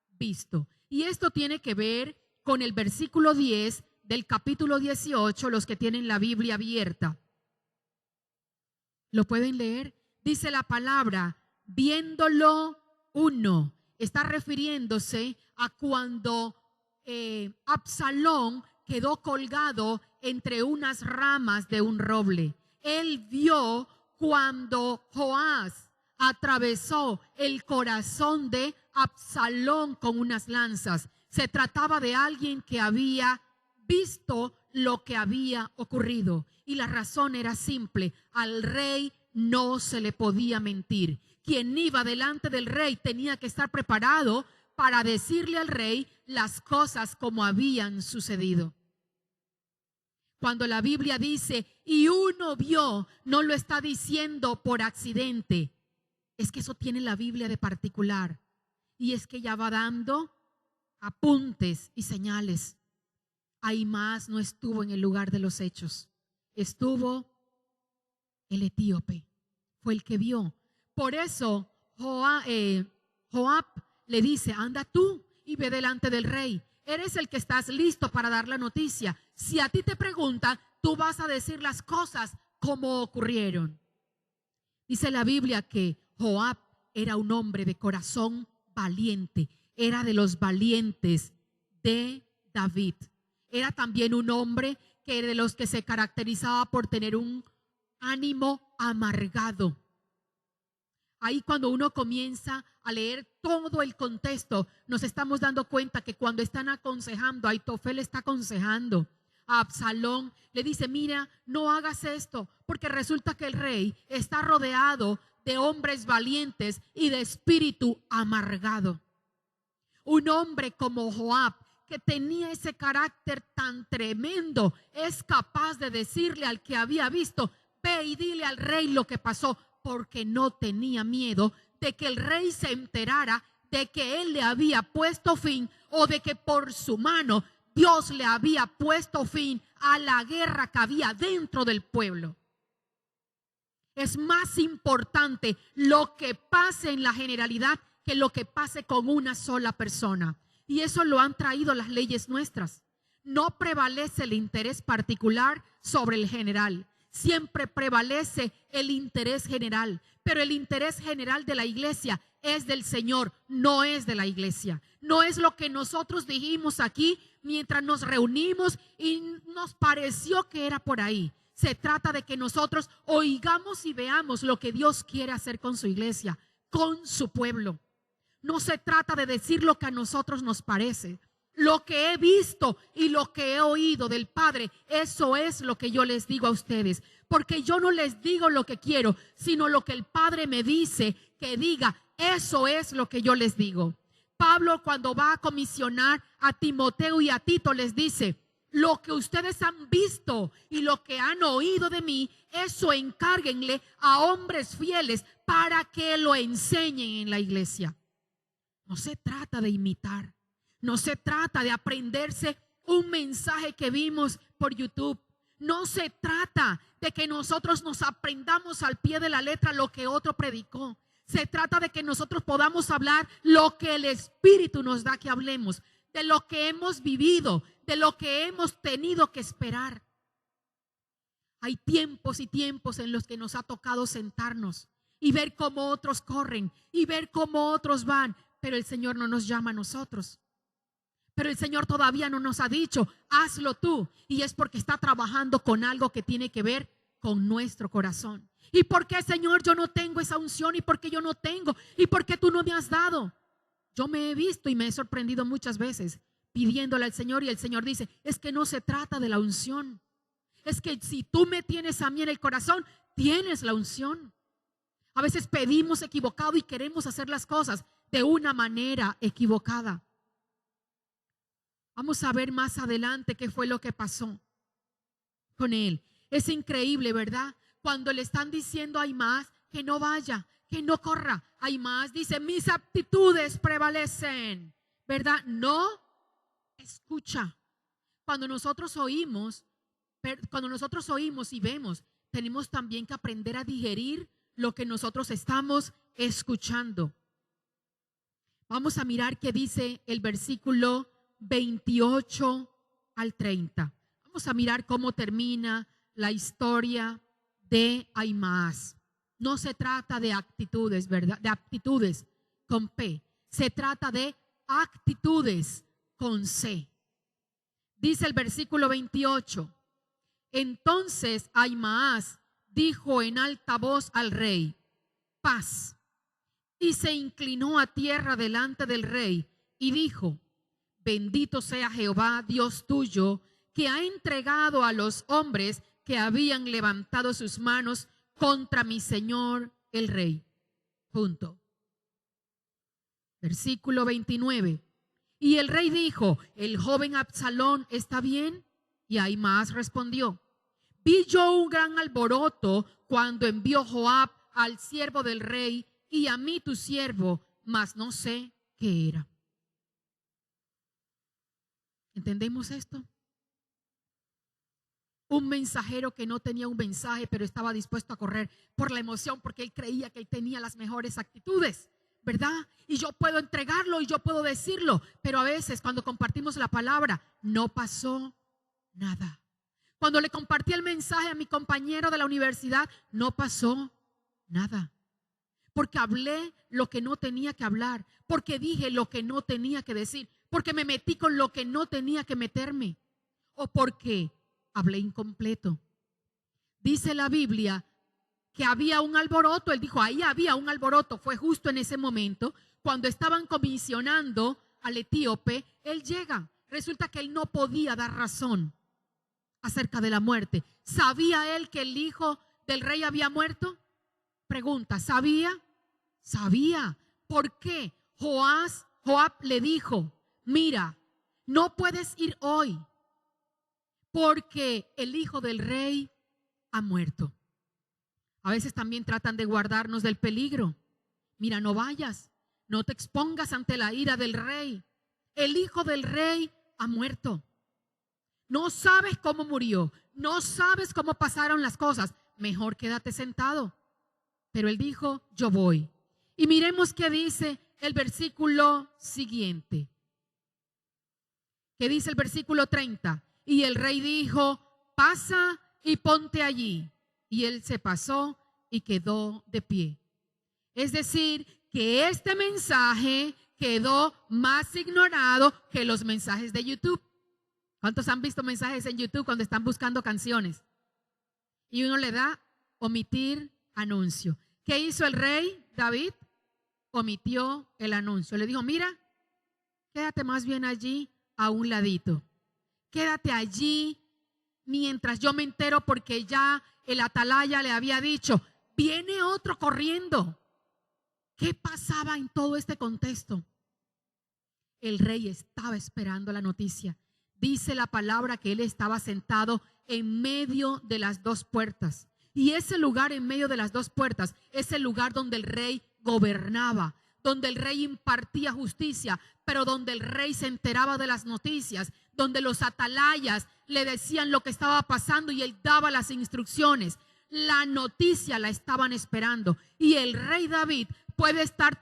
visto. Y esto tiene que ver con el versículo 10 del capítulo 18, los que tienen la Biblia abierta. ¿Lo pueden leer? Dice la palabra: viéndolo uno. Está refiriéndose a cuando Absalón quedó colgado entre unas ramas de un roble. Él vio cuando Joás atravesó el corazón de Absalón con unas lanzas. Se trataba de alguien que había visto lo que había ocurrido. Y la razón era simple: al rey no se le podía mentir. Quien iba delante del rey tenía que estar preparado para decirle al rey las cosas como habían sucedido. Cuando la Biblia dice y uno vio, no lo está diciendo por accidente. Es que eso tiene la Biblia de particular. Y es que ya va dando apuntes y señales. Ahimaas no estuvo en el lugar de los hechos. Estuvo el etíope. Fue el que vio. Por eso Joab le dice: anda tú y ve delante del rey. Eres el que estás listo para dar la noticia. Si a ti te preguntan, tú vas a decir las cosas como ocurrieron. Dice la Biblia que Joab era un hombre de corazón valiente. Era de los valientes de David. Era también un hombre que de los que se caracterizaba por tener un ánimo amargado. Ahí cuando uno comienza a leer todo el contexto, nos estamos dando cuenta que cuando están aconsejando, Ahitofel está aconsejando a Absalón, le dice: mira, no hagas esto, porque resulta que el rey está rodeado de hombres valientes y de espíritu amargado. Un hombre como Joab, que tenía ese carácter tan tremendo, es capaz de decirle al que había visto: ve y dile al rey lo que pasó, porque no tenía miedo de que el rey se enterara de que él le había puesto fin, o de que por su mano Dios le había puesto fin a la guerra que había dentro del pueblo. Es más importante lo que pase en la generalidad que lo que pase con una sola persona. Y eso lo han traído las leyes nuestras. No prevalece el interés particular sobre el general. Siempre prevalece el interés general. Pero el interés general de la iglesia es del Señor, no es de la iglesia. No es lo que nosotros dijimos aquí mientras nos reunimos y nos pareció que era por ahí. Se trata de que nosotros oigamos y veamos lo que Dios quiere hacer con su iglesia, con su pueblo. No se trata de decir lo que a nosotros nos parece. Lo que he visto y lo que he oído del Padre, eso es lo que yo les digo a ustedes. Porque yo no les digo lo que quiero, sino lo que el Padre me dice que diga. Eso es lo que yo les digo. Pablo, cuando va a comisionar a Timoteo y a Tito, les dice: lo que ustedes han visto y lo que han oído de mí, eso encárguenle a hombres fieles para que lo enseñen en la iglesia. No se trata de imitar. No se trata de aprenderse un mensaje que vimos por YouTube. No se trata de que nosotros nos aprendamos al pie de la letra lo que otro predicó. Se trata de que nosotros podamos hablar lo que el Espíritu nos da que hablemos, de lo que hemos vivido, de lo que hemos tenido que esperar. Hay tiempos y tiempos en los que nos ha tocado sentarnos y ver cómo otros corren y ver cómo otros van, pero el Señor no nos llama a nosotros. Pero el Señor todavía no nos ha dicho: hazlo tú. Y es porque está trabajando con algo que tiene que ver con nuestro corazón. ¿Y por qué, Señor, yo no tengo esa unción? ¿Y por qué yo no tengo? ¿Y por qué tú no me has dado? Yo me he visto y me he sorprendido muchas veces pidiéndole al Señor, y el Señor dice: es que no se trata de la unción. Es que si tú me tienes a mí en el corazón, tienes la unción. A veces pedimos equivocado y queremos hacer las cosas de una manera equivocada. Vamos a ver más adelante qué fue lo que pasó con él. Es increíble, ¿verdad? Cuando le están diciendo a Ahimaas que no vaya, que no corra, Ahimaas dice: mis aptitudes prevalecen, ¿verdad? No escucha. Cuando nosotros oímos y vemos, tenemos también que aprender a digerir lo que nosotros estamos escuchando. Vamos a mirar qué dice el versículo 28 al 30. Vamos a mirar cómo termina la historia de Ahimaas. No se trata de actitudes, ¿verdad? De aptitudes con P. Se trata de actitudes con C. Dice el versículo 28: entonces Ahimaas dijo en alta voz al rey: paz. Y se inclinó a tierra delante del rey y dijo: bendito sea Jehová, Dios tuyo, que ha entregado a los hombres que habían levantado sus manos contra mi señor el rey. Punto. Versículo 29. Y el rey dijo: ¿el joven Absalón está bien? Y Ahimaas respondió: vi yo un gran alboroto cuando envió Joab al siervo del rey y a mí tu siervo, mas no sé qué era. ¿Entendemos esto? Un mensajero que no tenía un mensaje, pero estaba dispuesto a correr por la emoción, porque él creía que él tenía las mejores actitudes, ¿verdad? Y yo puedo entregarlo y yo puedo decirlo, pero a veces cuando compartimos la palabra no pasó nada. Cuando le compartí el mensaje a mi compañero de la universidad, no pasó nada. Porque hablé lo que no tenía que hablar, porque dije lo que no tenía que decir, porque me metí con lo que no tenía que meterme, o porque hablé incompleto. Dice la Biblia que había un alboroto. Él dijo: ahí había un alboroto. Fue justo en ese momento cuando estaban comisionando al etíope. Él llega. Resulta que él no podía dar razón acerca de la muerte. ¿Sabía él que el hijo del rey había muerto? Pregunta: ¿sabía? Sabía. ¿Por qué? Joab le dijo: mira, no puedes ir hoy porque el hijo del rey ha muerto. A veces también tratan de guardarnos del peligro. Mira, no vayas, no te expongas ante la ira del rey. El hijo del rey ha muerto. No sabes cómo murió, no sabes cómo pasaron las cosas. Mejor quédate sentado. Pero él dijo, yo voy. Y miremos qué dice el versículo siguiente. ¿Qué dice el versículo 30? Y el rey dijo, pasa y ponte allí. Y él se pasó y quedó de pie. Es decir, que este mensaje quedó más ignorado que los mensajes de YouTube. ¿Cuántos han visto mensajes en YouTube cuando están buscando canciones? Y uno le da omitir anuncio. ¿Qué hizo el rey David? Omitió el anuncio. Le dijo, mira, quédate más bien allí a un ladito. Quédate allí mientras yo me entero, porque ya el atalaya le había dicho, viene otro corriendo. ¿Qué pasaba en todo este contexto? El rey estaba esperando la noticia. Dice la palabra que él estaba sentado en medio de las dos puertas. Y ese lugar en medio de las dos puertas es el lugar donde el rey gobernaba, donde el rey impartía justicia, pero donde el rey se enteraba de las noticias, donde los atalayas le decían lo que estaba pasando y él daba las instrucciones. La noticia la estaban esperando, y el rey David puede estar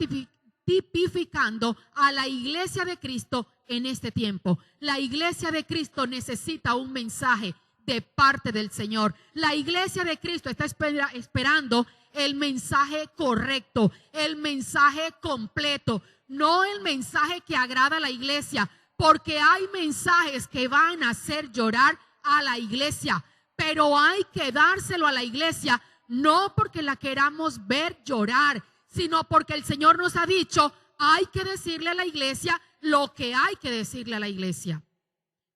tipificando a la iglesia de Cristo en este tiempo. La iglesia de Cristo necesita un mensaje de parte del Señor. La iglesia de Cristo está esperando el mensaje correcto, el mensaje completo, no el mensaje que agrada a la iglesia, porque hay mensajes que van a hacer llorar a la iglesia, pero hay que dárselo a la iglesia, no porque la queramos ver llorar, sino porque el Señor nos ha dicho, hay que decirle a la iglesia lo que hay que decirle a la iglesia.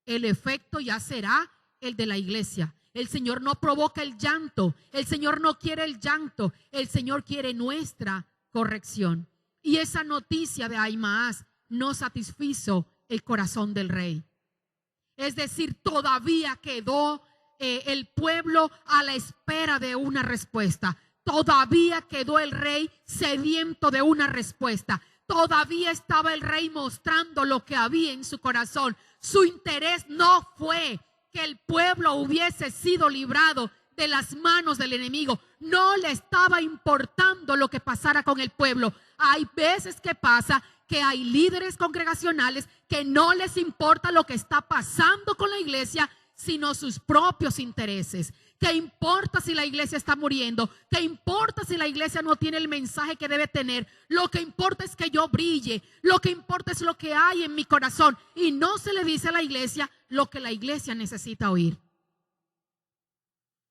El efecto ya será el de la iglesia. El Señor no provoca el llanto, el Señor no quiere el llanto, el Señor quiere nuestra corrección. Y esa noticia de Ahimaas no satisfizo el corazón del rey. Es decir, todavía quedó el pueblo a la espera de una respuesta. Todavía quedó el rey sediento de una respuesta. Todavía estaba el rey mostrando lo que había en su corazón. Su interés no fue que el pueblo hubiese sido librado de las manos del enemigo. No le estaba importando lo que pasara con el pueblo. Hay veces que pasa que hay líderes congregacionales que no les importa lo que está pasando con la iglesia, sino sus propios intereses. ¿Qué importa si la iglesia está muriendo? ¿Qué importa si la iglesia no tiene el mensaje que debe tener? Lo que importa es que yo brille. Lo que importa es lo que hay en mi corazón. Y no se le dice a la iglesia lo que la iglesia necesita oír.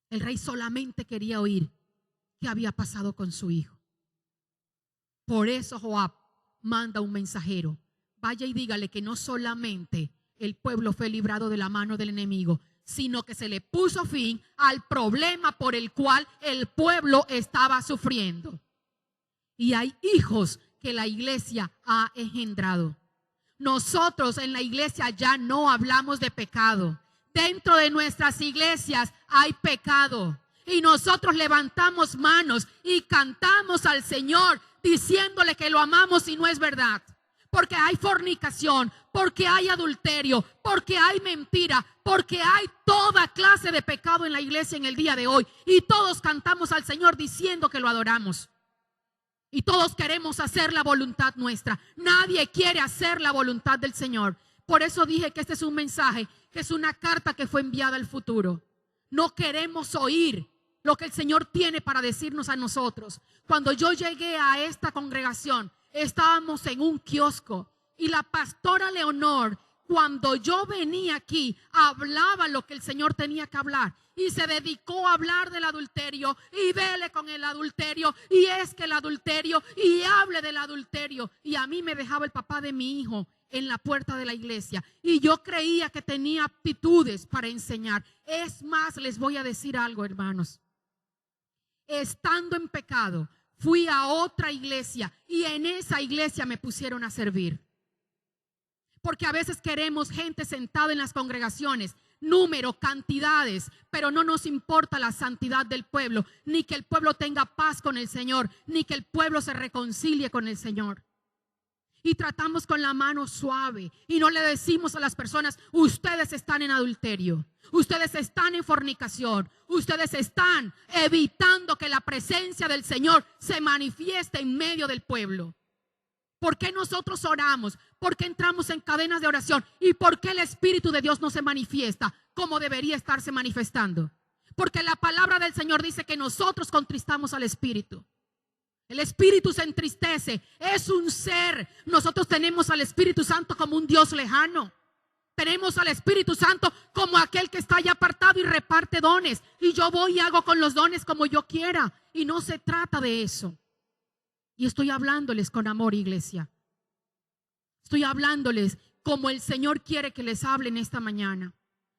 El rey solamente quería oír qué había pasado con su hijo. Por eso Joab manda un mensajero. Vaya y dígale que no solamente el pueblo fue librado de la mano del enemigo, sino que se le puso fin al problema por el cual el pueblo estaba sufriendo. Y hay hijos que la iglesia ha engendrado. Nosotros en la iglesia ya no hablamos de pecado. Dentro de nuestras iglesias hay pecado. Y nosotros levantamos manos y cantamos al Señor diciéndole que lo amamos, y no es verdad. Porque hay fornicación, porque hay adulterio, porque hay mentira, porque hay toda clase de pecado en la iglesia en el día de hoy. Y todos cantamos al Señor diciendo que lo adoramos. Y todos queremos hacer la voluntad nuestra. Nadie quiere hacer la voluntad del Señor. Por eso dije que este es un mensaje, que es una carta que fue enviada al futuro. No queremos oír lo que el Señor tiene para decirnos a nosotros. Cuando yo llegué a esta congregación, estábamos en un kiosco y la pastora Leonor, cuando yo venía aquí, hablaba lo que el Señor tenía que hablar y se dedicó a hablar del adulterio y vele con el adulterio y es que el adulterio y hable del adulterio, y a mí me dejaba el papá de mi hijo en la puerta de la iglesia y yo creía que tenía aptitudes para enseñar. Es más, les voy a decir algo, hermanos. Estando en pecado, fui a otra iglesia y en esa iglesia me pusieron a servir. Porque a veces queremos gente sentada en las congregaciones, número, cantidades, pero no nos importa la santidad del pueblo, ni que el pueblo tenga paz con el Señor, ni que el pueblo se reconcilie con el Señor. y tratamos con la mano suave y no le decimos a las personas: ustedes están en adulterio, ustedes están en fornicación, ustedes están evitando que la presencia del Señor se manifieste en medio del pueblo. ¿Por qué nosotros oramos? ¿Por qué entramos en cadenas de oración? ¿Y por qué el Espíritu de Dios no se manifiesta como debería estarse manifestando? Porque la palabra del Señor dice que nosotros contristamos al Espíritu. El Espíritu se entristece, es un ser. Nosotros tenemos al Espíritu Santo como un Dios lejano. Tenemos al Espíritu Santo como aquel que está allá apartado y reparte dones. Y yo voy y hago con los dones como yo quiera. Y no se trata de eso. Y estoy hablándoles con amor, iglesia. Estoy hablándoles como el Señor quiere que les hablen esta mañana.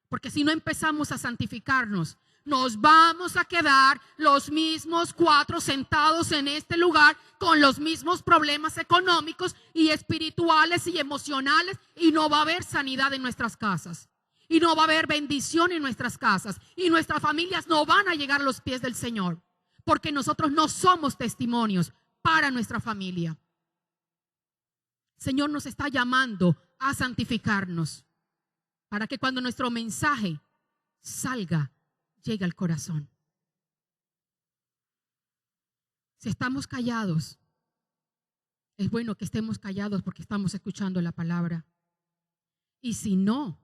Porque si no empezamos a santificarnos, nos vamos a quedar los mismos 4 sentados en este lugar con los mismos problemas económicos y espirituales y emocionales, y no va a haber sanidad en nuestras casas, y no va a haber bendición en nuestras casas, y nuestras familias no van a llegar a los pies del Señor, porque nosotros no somos testimonios para nuestra familia. El Señor nos está llamando a santificarnos para que cuando nuestro mensaje salga, llegue al corazón. Si estamos callados, es bueno que estemos callados porque estamos escuchando la palabra. Y si no,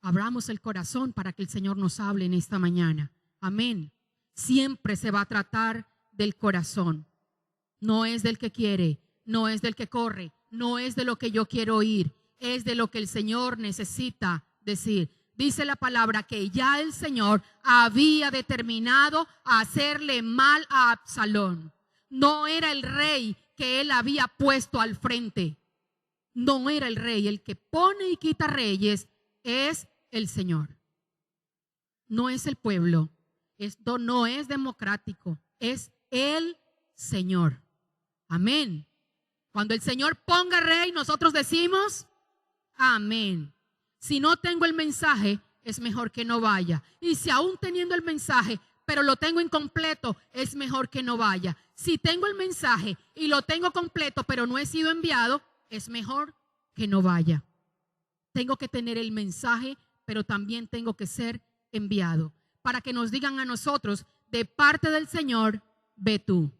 abramos el corazón para que el Señor nos hable en esta mañana. Amén. Siempre se va a tratar del corazón. No es del que quiere, no es del que corre, no es de lo que yo quiero oír, es de lo que el Señor necesita decir. Dice la palabra que ya el Señor había determinado hacerle mal a Absalón. No era el rey que él había puesto al frente. No era el rey. El que pone y quita reyes es el Señor. No es el pueblo. Esto no es democrático. Es el Señor. Amén. Cuando el Señor ponga rey, nosotros decimos amén. Si no tengo el mensaje, es mejor que no vaya. Y si aún teniendo el mensaje, pero lo tengo incompleto, es mejor que no vaya. Si tengo el mensaje y lo tengo completo, pero no he sido enviado, es mejor que no vaya. Tengo que tener el mensaje, pero también tengo que ser enviado. Para que nos digan a nosotros, de parte del Señor, ve tú.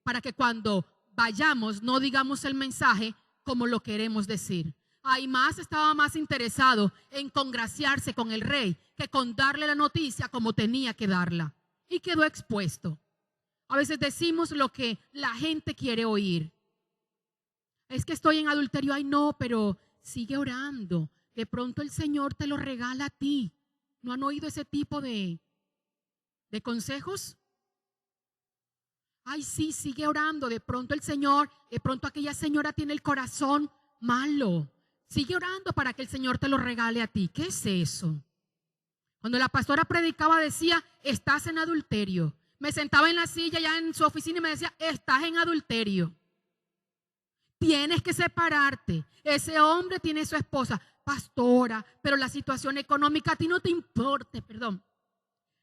Para que cuando vayamos, no digamos el mensaje como lo queremos decir. Ahimaas estaba más interesado en congraciarse con el rey que con darle la noticia como tenía que darla. Y quedó expuesto. A veces decimos lo que la gente quiere oír. Es que estoy en adulterio. Ay, no, pero sigue orando. De pronto el Señor te lo regala a ti. ¿No han oído ese tipo de consejos? Ay, sí, sigue orando. De pronto el Señor, de pronto aquella señora tiene el corazón malo. Sigue orando para que el Señor te lo regale a ti. ¿Qué es eso? Cuando la pastora predicaba decía, estás en adulterio. Me sentaba en la silla ya en su oficina y me decía, estás en adulterio. Tienes que separarte. Ese hombre tiene su esposa. Pastora, pero la situación económica a ti no te importa, perdón.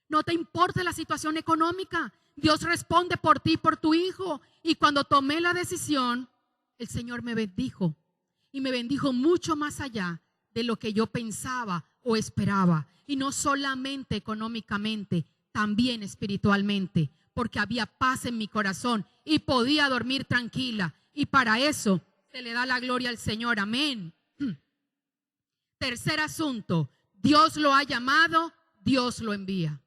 No te importa la situación económica. Dios responde por ti y por tu hijo. Y cuando tomé la decisión, el Señor me bendijo. Y me bendijo mucho más allá de lo que yo pensaba o esperaba. Y no solamente económicamente, también espiritualmente. Porque había paz en mi corazón y podía dormir tranquila. Y para eso se le da la gloria al Señor. Amén. Tercer asunto. Dios lo ha llamado, Dios lo envía.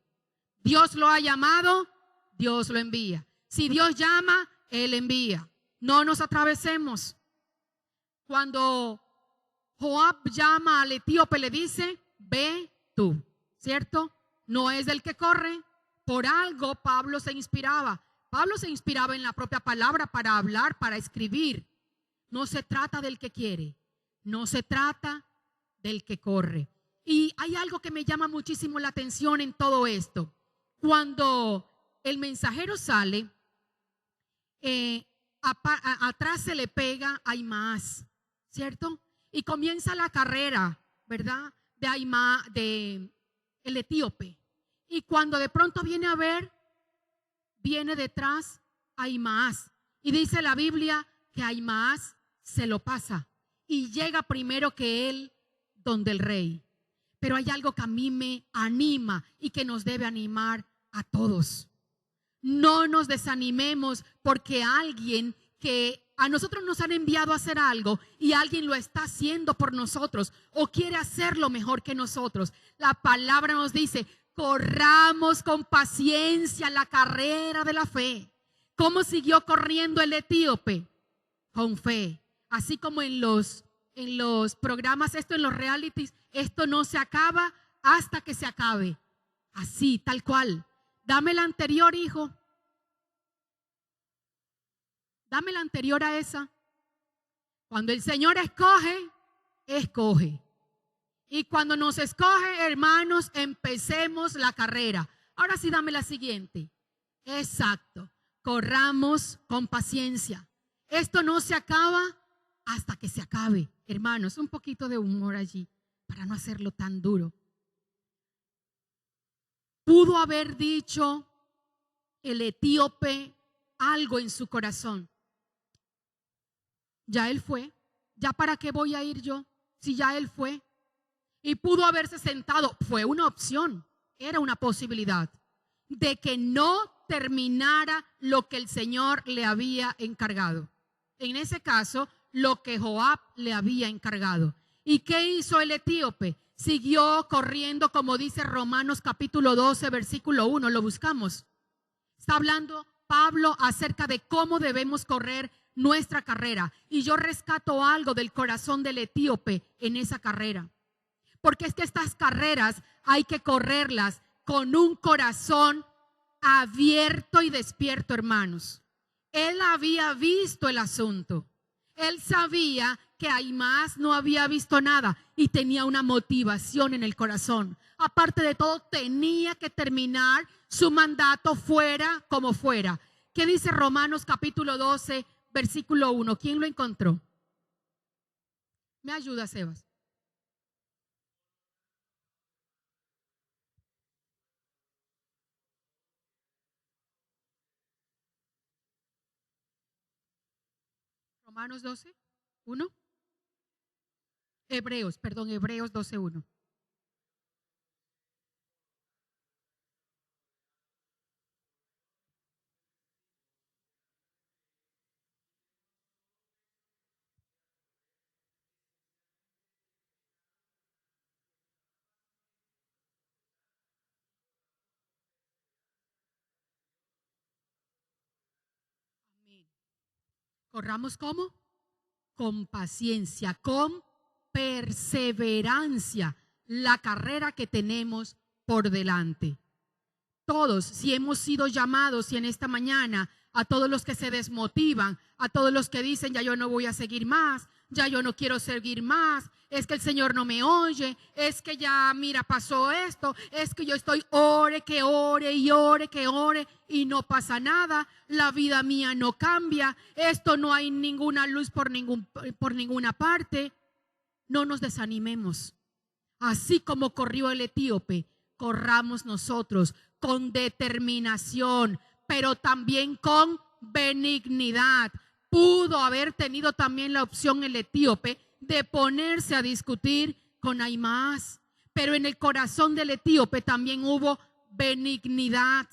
Dios lo ha llamado, Dios lo envía. Si Dios llama, Él envía. No nos atravesemos. Cuando Joab llama al etíope, le dice, ve tú, ¿cierto? No es del que corre. Por algo Pablo se inspiraba. Pablo se inspiraba en la propia palabra para hablar, para escribir. No se trata del que quiere, no se trata del que corre. Y hay algo que me llama muchísimo la atención en todo esto. Cuando el mensajero sale, atrás se le pega a Ahimaas, ¿cierto? Y comienza la carrera, ¿verdad? De Ahimaas, de el etíope. Y cuando de pronto viene a ver, viene detrás Ahimaas. Y dice la Biblia que Ahimaas se lo pasa y llega primero que él donde el rey. Pero hay algo que a mí me anima y que nos debe animar a todos. No nos desanimemos porque alguien que a nosotros nos han enviado a hacer algo y alguien lo está haciendo por nosotros o quiere hacerlo mejor que nosotros. La palabra nos dice: corramos con paciencia la carrera de la fe. ¿Cómo siguió corriendo el etíope? Con fe. Así como en los programas, en los realities, esto no se acaba hasta que se acabe. Así, tal cual. Dame la anterior, hijo. Dame la anterior a esa. Cuando el Señor escoge, escoge. Y cuando nos escoge, hermanos, empecemos la carrera. Ahora sí, dame la siguiente. Exacto. Corramos con paciencia. Esto no se acaba hasta que se acabe. Hermanos, un poquito de humor allí para no hacerlo tan duro. Pudo haber dicho el etíope algo en su corazón. Ya él fue. ¿Ya para qué voy a ir yo si ya él fue? Y pudo haberse sentado. Fue una opción, era una posibilidad de que no terminara lo que el Señor le había encargado. En ese caso, lo que Joab le había encargado. ¿Y qué hizo el etíope? Siguió corriendo, como dice Romanos capítulo 12, versículo 1. Lo buscamos. Está hablando Pablo acerca de cómo debemos correr nuestra carrera. Y yo rescato algo del corazón del etíope en esa carrera. Porque es que estas carreras hay que correrlas con un corazón abierto y despierto, hermanos. Él había visto el asunto. Él sabía que Ahimaas no había visto nada y tenía una motivación en el corazón. Aparte de todo, tenía que terminar su mandato fuera como fuera. ¿Qué dice Romanos capítulo 12, versículo 1? ¿Quién lo encontró? ¿Me ayuda, Sebas? Romanos 12, 1. Hebreos 12, 1. Corramos ¿cómo? Con paciencia, con perseverancia, la carrera que tenemos por delante. Todos, si hemos sido llamados, y en esta mañana, a todos los que se desmotivan, a todos los que dicen: ya yo no voy a seguir más, ya yo no quiero seguir más, es que el Señor no me oye, es que ya mira pasó esto, es que yo estoy ore que ore y ore que ore y no pasa nada, la vida mía no cambia, esto no hay ninguna luz por ninguna parte. No nos desanimemos. Así como corrió el etíope, corramos nosotros con determinación, pero también con benignidad. Pudo haber tenido también la opción el etíope de ponerse a discutir con Ahimaas, pero en el corazón del etíope también hubo benignidad.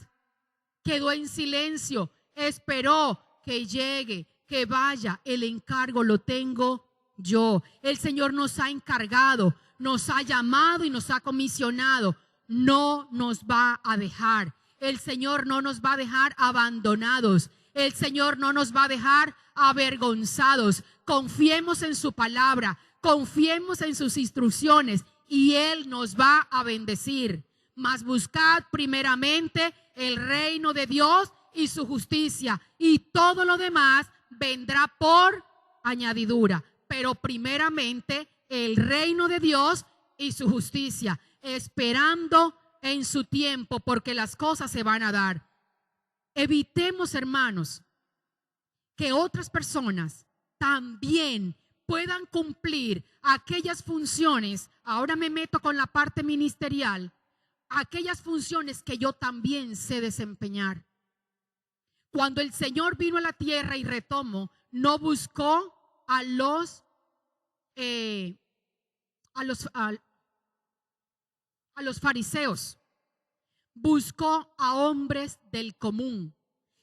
Quedó en silencio, esperó que llegue, que vaya, el encargo lo tengo yo. El Señor nos ha encargado, nos ha llamado y nos ha comisionado. No nos va a dejar. El Señor no nos va a dejar abandonados. El Señor no nos va a dejar avergonzados. Confiemos en su palabra, confiemos en sus instrucciones y Él nos va a bendecir. Mas buscad primeramente el reino de Dios y su justicia, y todo lo demás vendrá por añadidura. Pero primeramente el reino de Dios y su justicia, esperando en su tiempo, porque las cosas se van a dar. Evitemos, hermanos, que otras personas también puedan cumplir aquellas funciones. Ahora me meto con la parte ministerial, aquellas funciones que yo también sé desempeñar. Cuando el Señor vino a la tierra, y retomo, no buscó a los eh, a los fariseos, buscó a hombres del común.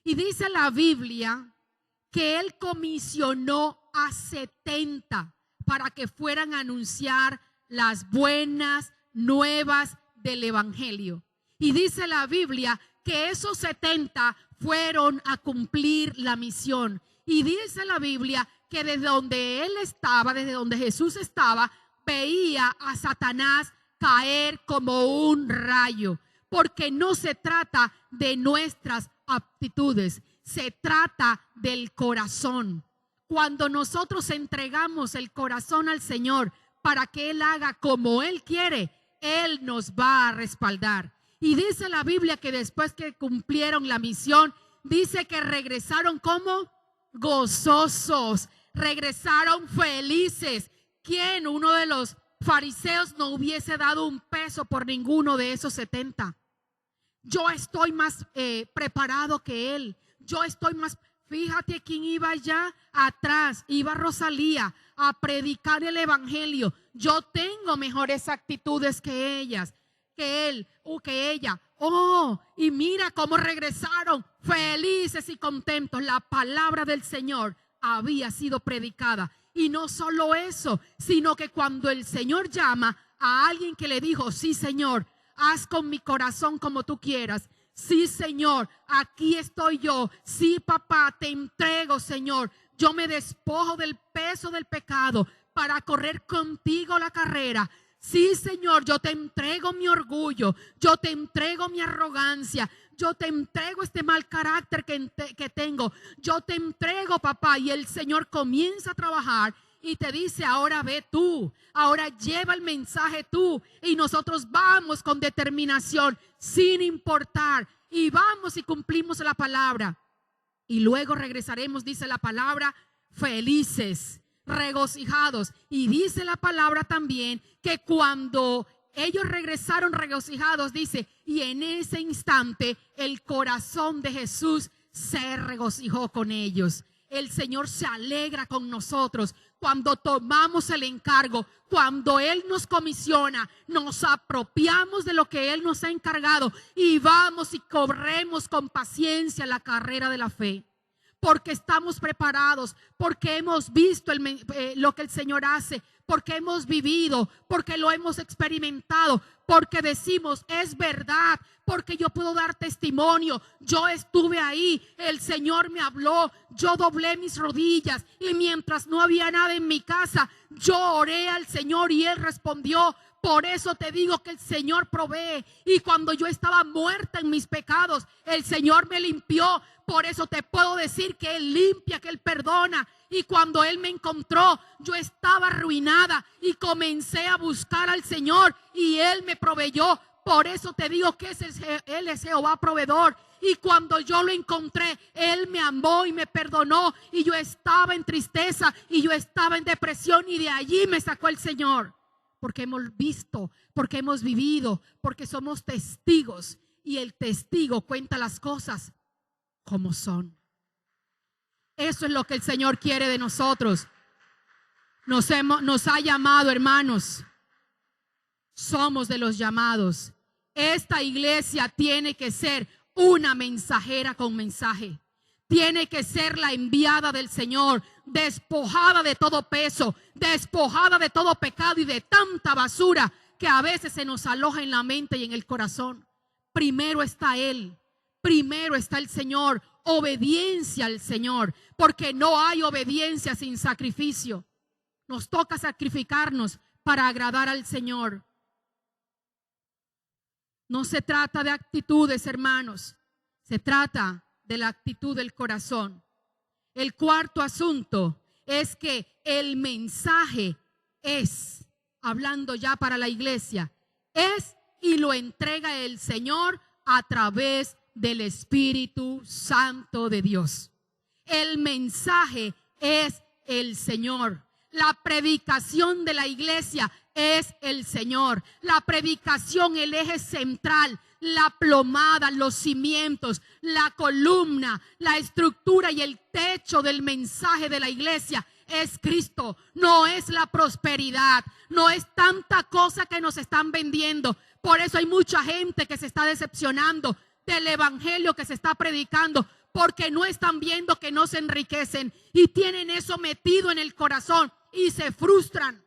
Y dice la Biblia que él comisionó a 70 para que fueran a anunciar las buenas nuevas del evangelio. Y dice la Biblia que esos 70 fueron a cumplir la misión. Y dice la Biblia que desde donde él estaba, desde donde Jesús estaba, veía a Satanás caer como un rayo. Porque no se trata de nuestras aptitudes, se trata del corazón. Cuando nosotros entregamos el corazón al Señor para que Él haga como Él quiere, Él nos va a respaldar. Y dice la Biblia que después que cumplieron la misión, dice que regresaron como gozosos, regresaron felices. ¿Quién? Uno de los fariseos no hubiese dado un peso por ninguno de esos 70. Yo estoy más preparado que él. Yo estoy más. Fíjate quién iba allá atrás. Iba Rosalía a predicar el evangelio. Yo tengo mejores actitudes que ellas, que él o que ella. Oh, y mira cómo regresaron felices y contentos. La palabra del Señor había sido predicada. Y no solo eso, sino que cuando el Señor llama a alguien que le dijo: sí, Señor, haz con mi corazón como tú quieras. Sí, Señor, aquí estoy yo. Sí, papá, te entrego, Señor. Yo me despojo del peso del pecado para correr contigo la carrera. Sí, Señor, yo te entrego mi orgullo. Yo te entrego mi arrogancia. Yo te entrego este mal carácter que tengo. Yo te entrego, papá. Y el Señor comienza a trabajar y te dice: ahora ve tú, ahora lleva el mensaje tú. Y nosotros vamos con determinación, sin importar, y vamos y cumplimos la palabra. Y luego regresaremos, dice la palabra, felices, regocijados. Y dice la palabra también que cuando ellos regresaron regocijados, dice, y en ese instante el corazón de Jesús se regocijó con ellos. El Señor se alegra con nosotros cuando tomamos el encargo, cuando Él nos comisiona, nos apropiamos de lo que Él nos ha encargado y vamos y corremos con paciencia la carrera de la fe. Porque estamos preparados, porque hemos visto lo que el Señor hace, porque hemos vivido, porque lo hemos experimentado, porque decimos: es verdad, porque yo puedo dar testimonio. Yo estuve ahí, el Señor me habló, yo doblé mis rodillas y mientras no había nada en mi casa, yo oré al Señor y Él respondió. Por eso te digo que el Señor provee. Y cuando yo estaba muerta en mis pecados, el Señor me limpió. Por eso te puedo decir que Él limpia, que Él perdona. Y cuando Él me encontró, yo estaba arruinada y comencé a buscar al Señor y Él me proveyó. Por eso te digo que Él es Jehová proveedor. Y cuando yo lo encontré, Él me amó y me perdonó. Y yo estaba en tristeza y yo estaba en depresión y de allí me sacó el Señor. Porque hemos visto, porque hemos vivido, porque somos testigos. Y el testigo cuenta las cosas como son. Eso es lo que el Señor quiere de nosotros. Nos ha llamado, hermanos. Somos de los llamados. Esta iglesia tiene que ser una mensajera con mensaje. Tiene que ser la enviada del Señor, despojada de todo peso, despojada de todo pecado y de tanta basura que a veces se nos aloja en la mente y en el corazón. Primero está Él, primero está el Señor, obediencia al Señor, porque no hay obediencia sin sacrificio. Nos toca sacrificarnos para agradar al Señor. No se trata de actitudes, hermanos, se trata de la actitud del corazón. El cuarto asunto es que el mensaje es, hablando ya para la iglesia, es y lo entrega el Señor a través del Espíritu Santo de Dios. El mensaje es el Señor. La predicación de la iglesia es el Señor. La predicación, el eje central, la plomada, los cimientos, la columna, la estructura y el techo del mensaje de la iglesia es Cristo, no es la prosperidad, no es tanta cosa que nos están vendiendo. Por eso hay mucha gente que se está decepcionando del evangelio que se está predicando, porque no están viendo que no se enriquecen y tienen eso metido en el corazón y se frustran.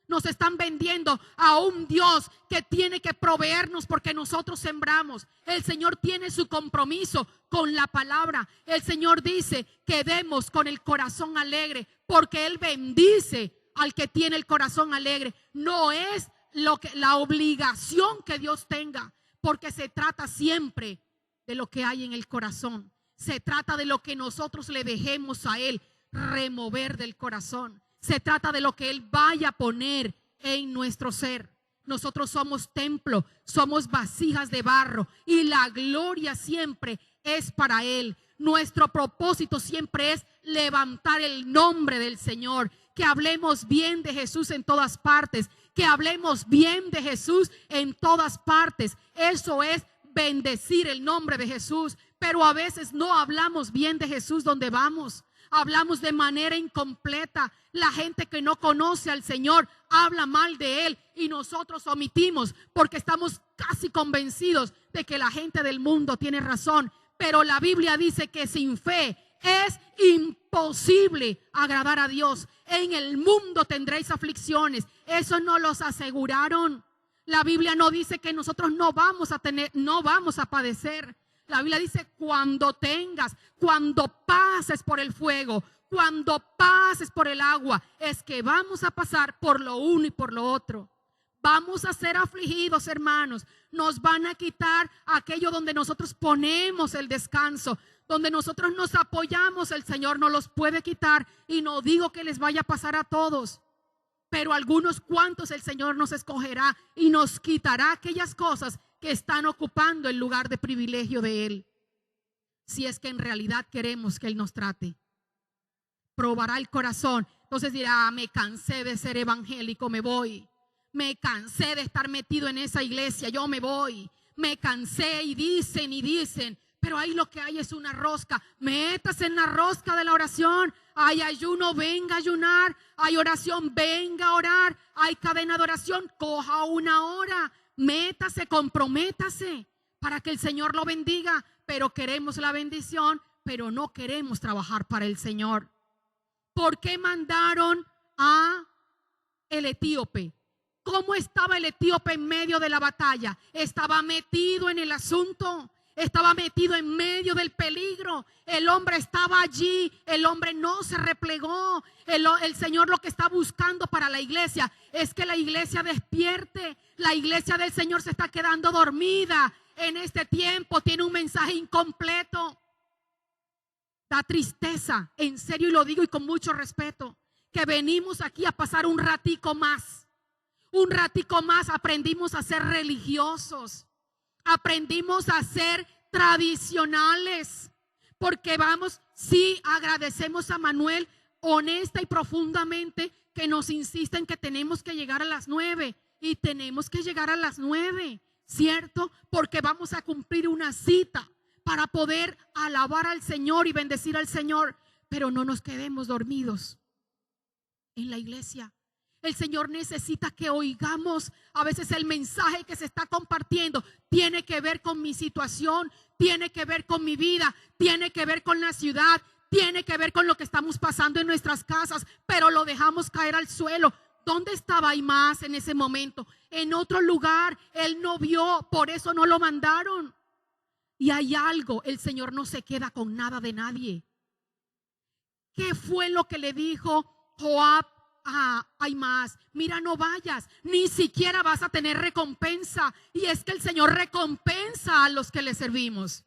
Nos están vendiendo a un Dios que tiene que proveernos porque nosotros sembramos. El Señor tiene su compromiso con la palabra. El Señor dice que demos con el corazón alegre, porque Él bendice al que tiene el corazón alegre. No es la obligación que Dios tenga, porque se trata siempre de lo que hay en el corazón. Se trata de lo que nosotros le dejemos a Él remover del corazón. Se trata de lo que Él vaya a poner en nuestro ser. Nosotros somos templo, somos vasijas de barro y la gloria siempre es para Él. Nuestro propósito siempre es levantar el nombre del Señor. Que hablemos bien de Jesús en todas partes. Que hablemos bien de Jesús en todas partes. Eso es bendecir el nombre de Jesús. Pero a veces no hablamos bien de Jesús donde vamos. Hablamos de manera incompleta. La gente que no conoce al Señor habla mal de Él y nosotros omitimos porque estamos casi convencidos de que la gente del mundo tiene razón. Pero la Biblia dice que sin fe es imposible agradar a Dios. En el mundo tendréis aflicciones. Eso nos los aseguraron. La Biblia no dice que nosotros no vamos a padecer. La Biblia dice cuando pases por el fuego, cuando pases por el agua, es que vamos a pasar por lo uno y por lo otro. Vamos a ser afligidos, hermanos. Nos van a quitar aquello donde nosotros ponemos el descanso, donde nosotros nos apoyamos. El Señor nos los puede quitar y no digo que les vaya a pasar a todos, pero algunos cuantos el Señor nos escogerá y nos quitará aquellas cosas que están ocupando el lugar de privilegio de Él. Si es que en realidad queremos que Él nos trate, probará el corazón. Entonces dirá: me cansé de ser evangélico, me voy. Me cansé de estar metido en esa iglesia, yo me voy. Me cansé y dicen, pero ahí lo que hay es una rosca. Métase en la rosca de la oración. Hay ayuno, venga a ayunar. Hay oración, venga a orar. Hay cadena de oración, coja una hora. Métase, comprométase para que el Señor lo bendiga. Pero queremos la bendición, pero no queremos trabajar para el Señor. ¿Por qué mandaron a el etíope? ¿Cómo estaba el etíope en medio de la batalla? Estaba metido en el asunto, estaba metido en medio del peligro. El hombre estaba allí, el hombre no se replegó. El Señor lo que está buscando para la iglesia es que la iglesia despierte. La iglesia del Señor se está quedando dormida en este tiempo, tiene un mensaje incompleto. Da tristeza, en serio, y lo digo y con mucho respeto, que venimos aquí a pasar un ratico más. Un ratico más aprendimos a ser religiosos, aprendimos a ser tradicionales, porque sí agradecemos a Manuel honesta y profundamente que nos insisten que tenemos que llegar a las 9 y tenemos que llegar a las 9, ¿cierto? Porque vamos a cumplir una cita para poder alabar al Señor y bendecir al Señor, pero no nos quedemos dormidos en la iglesia. El Señor necesita que oigamos. A veces el mensaje que se está compartiendo tiene que ver con mi situación, tiene que ver con mi vida, tiene que ver con la ciudad, tiene que ver con lo que estamos pasando en nuestras casas, pero lo dejamos caer al suelo. ¿Dónde estaba Aimás en ese momento? En otro lugar. Él no vio, por eso no lo mandaron. Y hay algo, el Señor no se queda con nada de nadie. ¿Qué fue lo que le dijo Joab a Aimás? Mira, no vayas, ni siquiera vas a tener recompensa. Y es que el Señor recompensa a los que le servimos.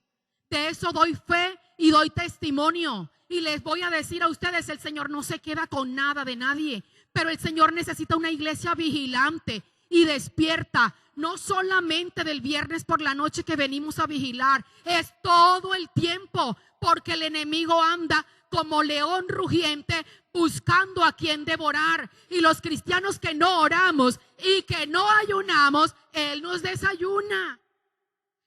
De eso doy fe y doy testimonio. Y les voy a decir a ustedes, el Señor no se queda con nada de nadie, pero el Señor necesita una iglesia vigilante y despierta. No solamente del viernes por la noche que venimos a vigilar, es todo el tiempo, porque el enemigo anda como león rugiente buscando a quien devorar. Y los cristianos que no oramos y que no ayunamos, Él nos desayuna.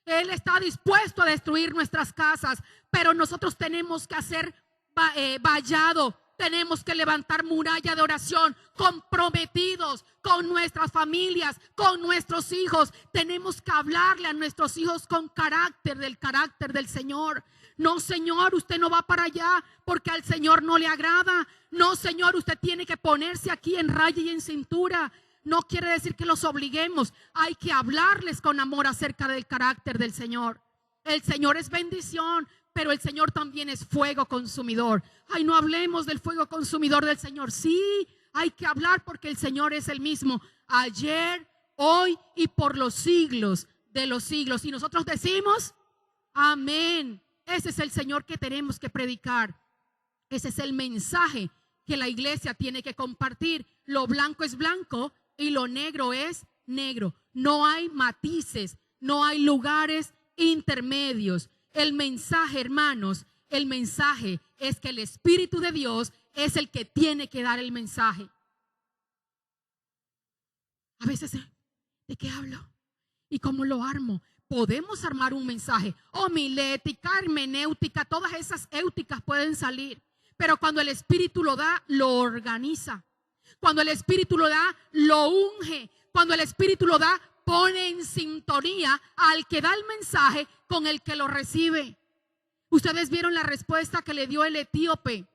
Él está dispuesto a destruir nuestras casas, pero nosotros tenemos que hacer vallado tenemos que levantar muralla de oración, comprometidos con nuestras familias, con nuestros hijos. Tenemos que hablarle a nuestros hijos con del carácter del Señor. No, Señor, usted no va para allá porque al Señor no le agrada. No, Señor, usted tiene que ponerse aquí en raya y en cintura. No quiere decir que los obliguemos. Hay que hablarles con amor acerca del carácter del Señor. El Señor es bendición, pero el Señor también es fuego consumidor. Ay, no hablemos del fuego consumidor del Señor. Sí, hay que hablar porque el Señor es el mismo ayer, hoy y por los siglos de los siglos. Y nosotros decimos amén. Ese es el Señor que tenemos que predicar. Ese es el mensaje que la iglesia tiene que compartir. Lo blanco es blanco y lo negro es negro. No hay matices, no hay lugares intermedios. El mensaje, hermanos, el mensaje es que el Espíritu de Dios es el que tiene que dar el mensaje. A veces, ¿de qué hablo? ¿Y cómo lo armo? Podemos armar un mensaje, homilética, hermenéutica, todas esas éuticas pueden salir. Pero cuando el Espíritu lo da, lo organiza. Cuando el Espíritu lo da, lo unge. Cuando el Espíritu lo da, pone en sintonía al que da el mensaje con el que lo recibe. Ustedes vieron la respuesta que le dio el etíope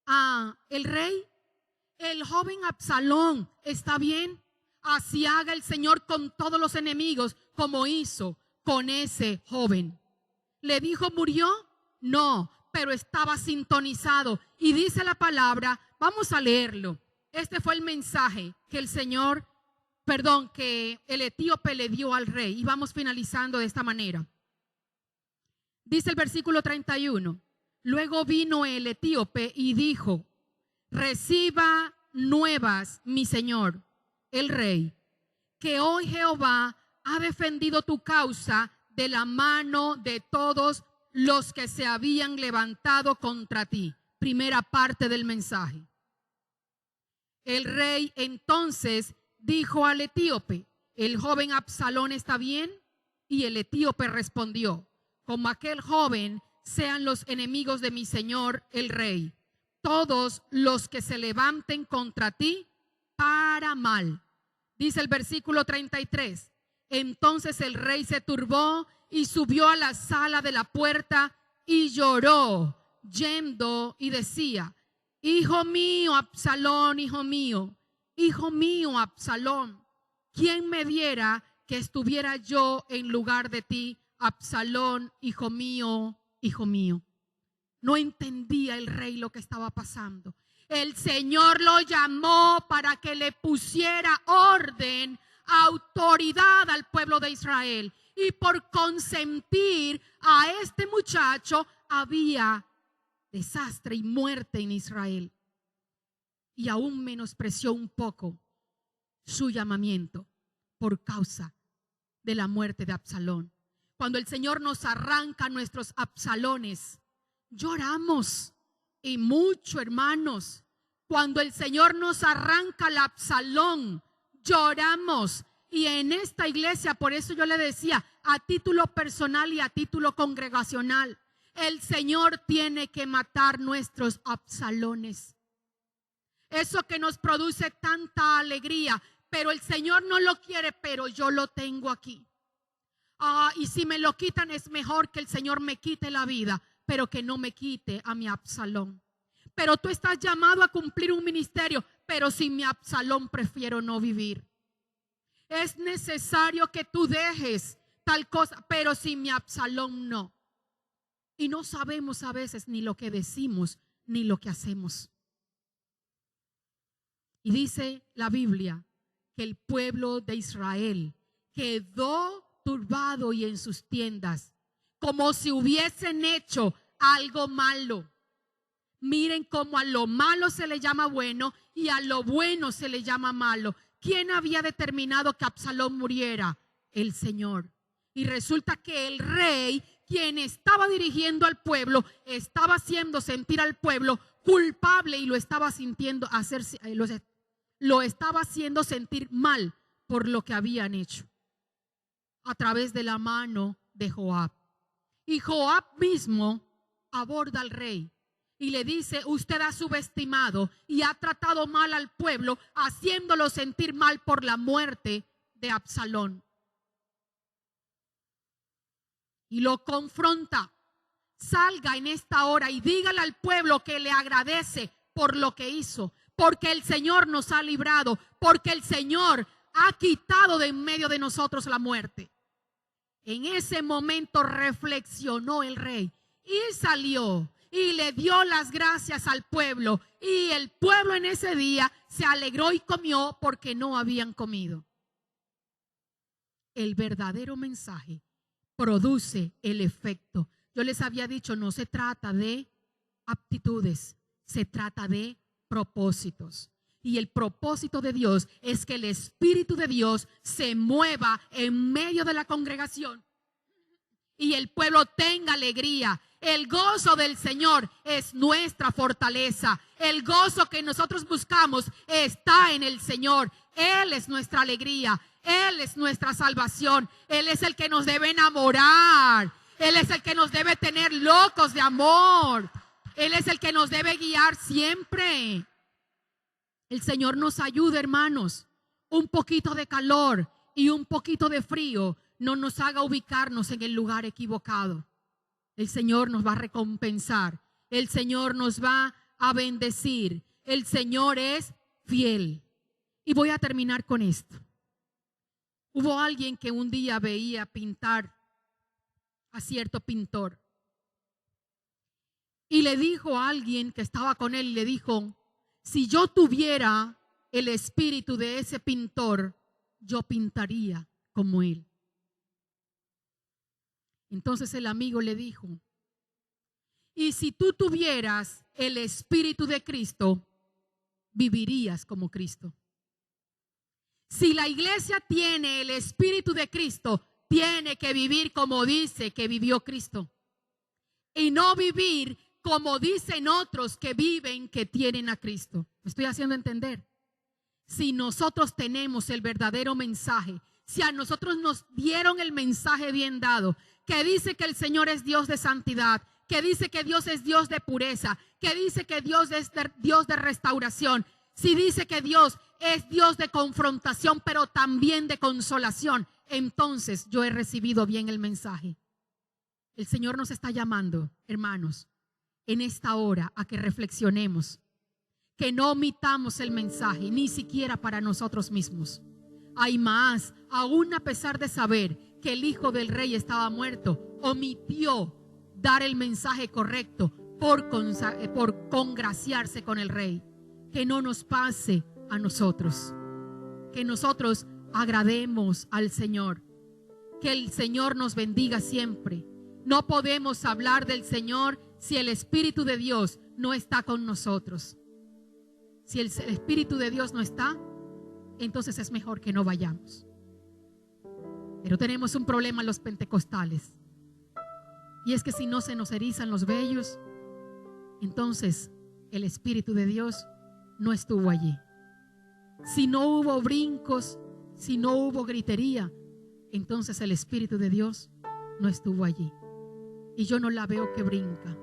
a el rey. El joven Absalón, ¿está bien? Así haga el Señor con todos los enemigos como hizo con ese joven. ¿Le dijo murió? No, pero estaba sintonizado. Y dice la palabra, vamos a leerlo. Este fue el mensaje que que el etíope le dio al rey. Y vamos finalizando de esta manera. Dice el versículo 31. Luego vino el etíope y dijo: reciba nuevas, mi señor, el rey, que hoy Jehová ha defendido tu causa de la mano de todos los que se habían levantado contra ti. Primera parte del mensaje. El rey entonces dijo al etíope: ¿el joven Absalón está bien? Y el etíope respondió: como aquel joven sean los enemigos de mi señor el rey, todos los que se levanten contra ti para mal. Dice el versículo 33. Entonces el rey se turbó y subió a la sala de la puerta y lloró, yendo y decía: hijo mío, Absalón, hijo mío, Absalón, ¿quién me diera que estuviera yo en lugar de ti, Absalón, hijo mío, hijo mío? No entendía el rey lo que estaba pasando. El Señor lo llamó para que le pusiera orden, autoridad al pueblo de Israel. Y por consentir a este muchacho había desastre y muerte en Israel. Y aún menospreció un poco su llamamiento por causa de la muerte de Absalón. Cuando el Señor nos arranca nuestros Absalones, lloramos y mucho, hermanos. Cuando el Señor nos arranca el Absalón, lloramos. Y en esta iglesia, por eso yo le decía, a título personal y a título congregacional, el Señor tiene que matar nuestros Absalones. Eso que nos produce tanta alegría, pero el Señor no lo quiere, pero yo lo tengo aquí. Y si me lo quitan, es mejor que el Señor me quite la vida, pero que no me quite a mi Absalón. Pero tú estás llamado a cumplir un ministerio, pero sin mi Absalón prefiero no vivir. Es necesario que tú dejes tal cosa, pero sin mi Absalón no. Y no sabemos a veces ni lo que decimos ni lo que hacemos. Y dice la Biblia que el pueblo de Israel quedó turbado y en sus tiendas, como si hubiesen hecho algo malo. Miren cómo a lo malo se le llama bueno y a lo bueno se le llama malo. ¿Quién había determinado que Absalón muriera? El Señor. Y resulta que el rey, quien estaba dirigiendo al pueblo, estaba haciendo sentir al pueblo culpable y lo estaba haciendo sentir mal por lo que habían hecho a través de la mano de Joab. Y Joab mismo aborda al rey y le dice: usted ha subestimado y ha tratado mal al pueblo, haciéndolo sentir mal por la muerte de Absalón. Y lo confronta: salga en esta hora y dígale al pueblo que le agradece por lo que hizo, porque el Señor nos ha librado, porque el Señor ha quitado de en medio de nosotros la muerte. En ese momento reflexionó el rey y salió y le dio las gracias al pueblo, y el pueblo en ese día se alegró y comió porque no habían comido. El verdadero mensaje produce el efecto. Yo les había dicho, no se trata de aptitudes, se trata de propósitos. Y el propósito de Dios es que el Espíritu de Dios se mueva en medio de la congregación y el pueblo tenga alegría. El gozo del Señor es nuestra fortaleza. El gozo que nosotros buscamos está en el Señor. Él es nuestra alegría. Él es nuestra salvación. Él es el que nos debe enamorar. Él es el que nos debe tener locos de amor. Él es el que nos debe guiar siempre. El Señor nos ayude, hermanos. Un poquito de calor y un poquito de frío no nos haga ubicarnos en el lugar equivocado. El Señor nos va a recompensar. El Señor nos va a bendecir. El Señor es fiel. Y voy a terminar con esto. Hubo alguien que un día veía pintar a cierto pintor. Y le dijo a alguien que estaba con él, le dijo: si yo tuviera el espíritu de ese pintor, yo pintaría como él. Entonces el amigo le dijo: y si tú tuvieras el espíritu de Cristo, vivirías como Cristo. Si la iglesia tiene el espíritu de Cristo, tiene que vivir como dice que vivió Cristo. Y no vivir como dicen otros que viven, que tienen a Cristo. ¿Me estoy haciendo entender? Si nosotros tenemos el verdadero mensaje, si a nosotros nos dieron el mensaje bien dado, que dice que el Señor es Dios de santidad, que dice que Dios es Dios de pureza, que dice que Dios es Dios de restauración, si dice que Dios es Dios de confrontación, pero también de consolación, entonces yo he recibido bien el mensaje. El Señor nos está llamando, hermanos, en esta hora a que reflexionemos, que no omitamos el mensaje, ni siquiera para nosotros mismos. Hay más, aún a pesar de saber que el hijo del rey estaba muerto, omitió dar el mensaje correcto por congraciarse con el rey. Que no nos pase a nosotros, que nosotros agrademos al Señor, que el Señor nos bendiga siempre. No podemos hablar del Señor si el Espíritu de Dios no está con nosotros. Si el Espíritu de Dios no está, entonces es mejor que no vayamos. Pero tenemos un problema los pentecostales, y es que si no se nos erizan los vellos, entonces el Espíritu de Dios no estuvo allí. Si no hubo brincos, si no hubo gritería, entonces el Espíritu de Dios no estuvo allí. Y yo no la veo que brinca,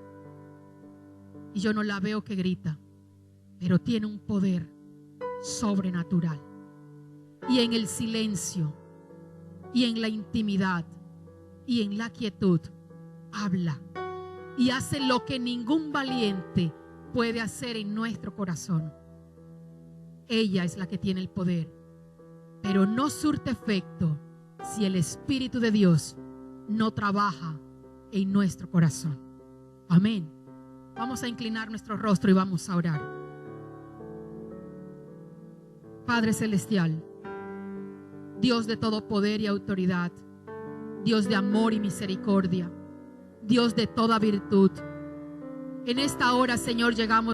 y yo no la veo que grita, pero tiene un poder sobrenatural. Y en el silencio, y en la intimidad, y en la quietud, habla y hace lo que ningún valiente puede hacer en nuestro corazón. Ella es la que tiene el poder, pero no surte efecto si el Espíritu de Dios no trabaja en nuestro corazón. Amén. Vamos a inclinar nuestro rostro y vamos a orar. Padre celestial, Dios de todo poder y autoridad, Dios de amor y misericordia, Dios de toda virtud, en esta hora, Señor, llegamos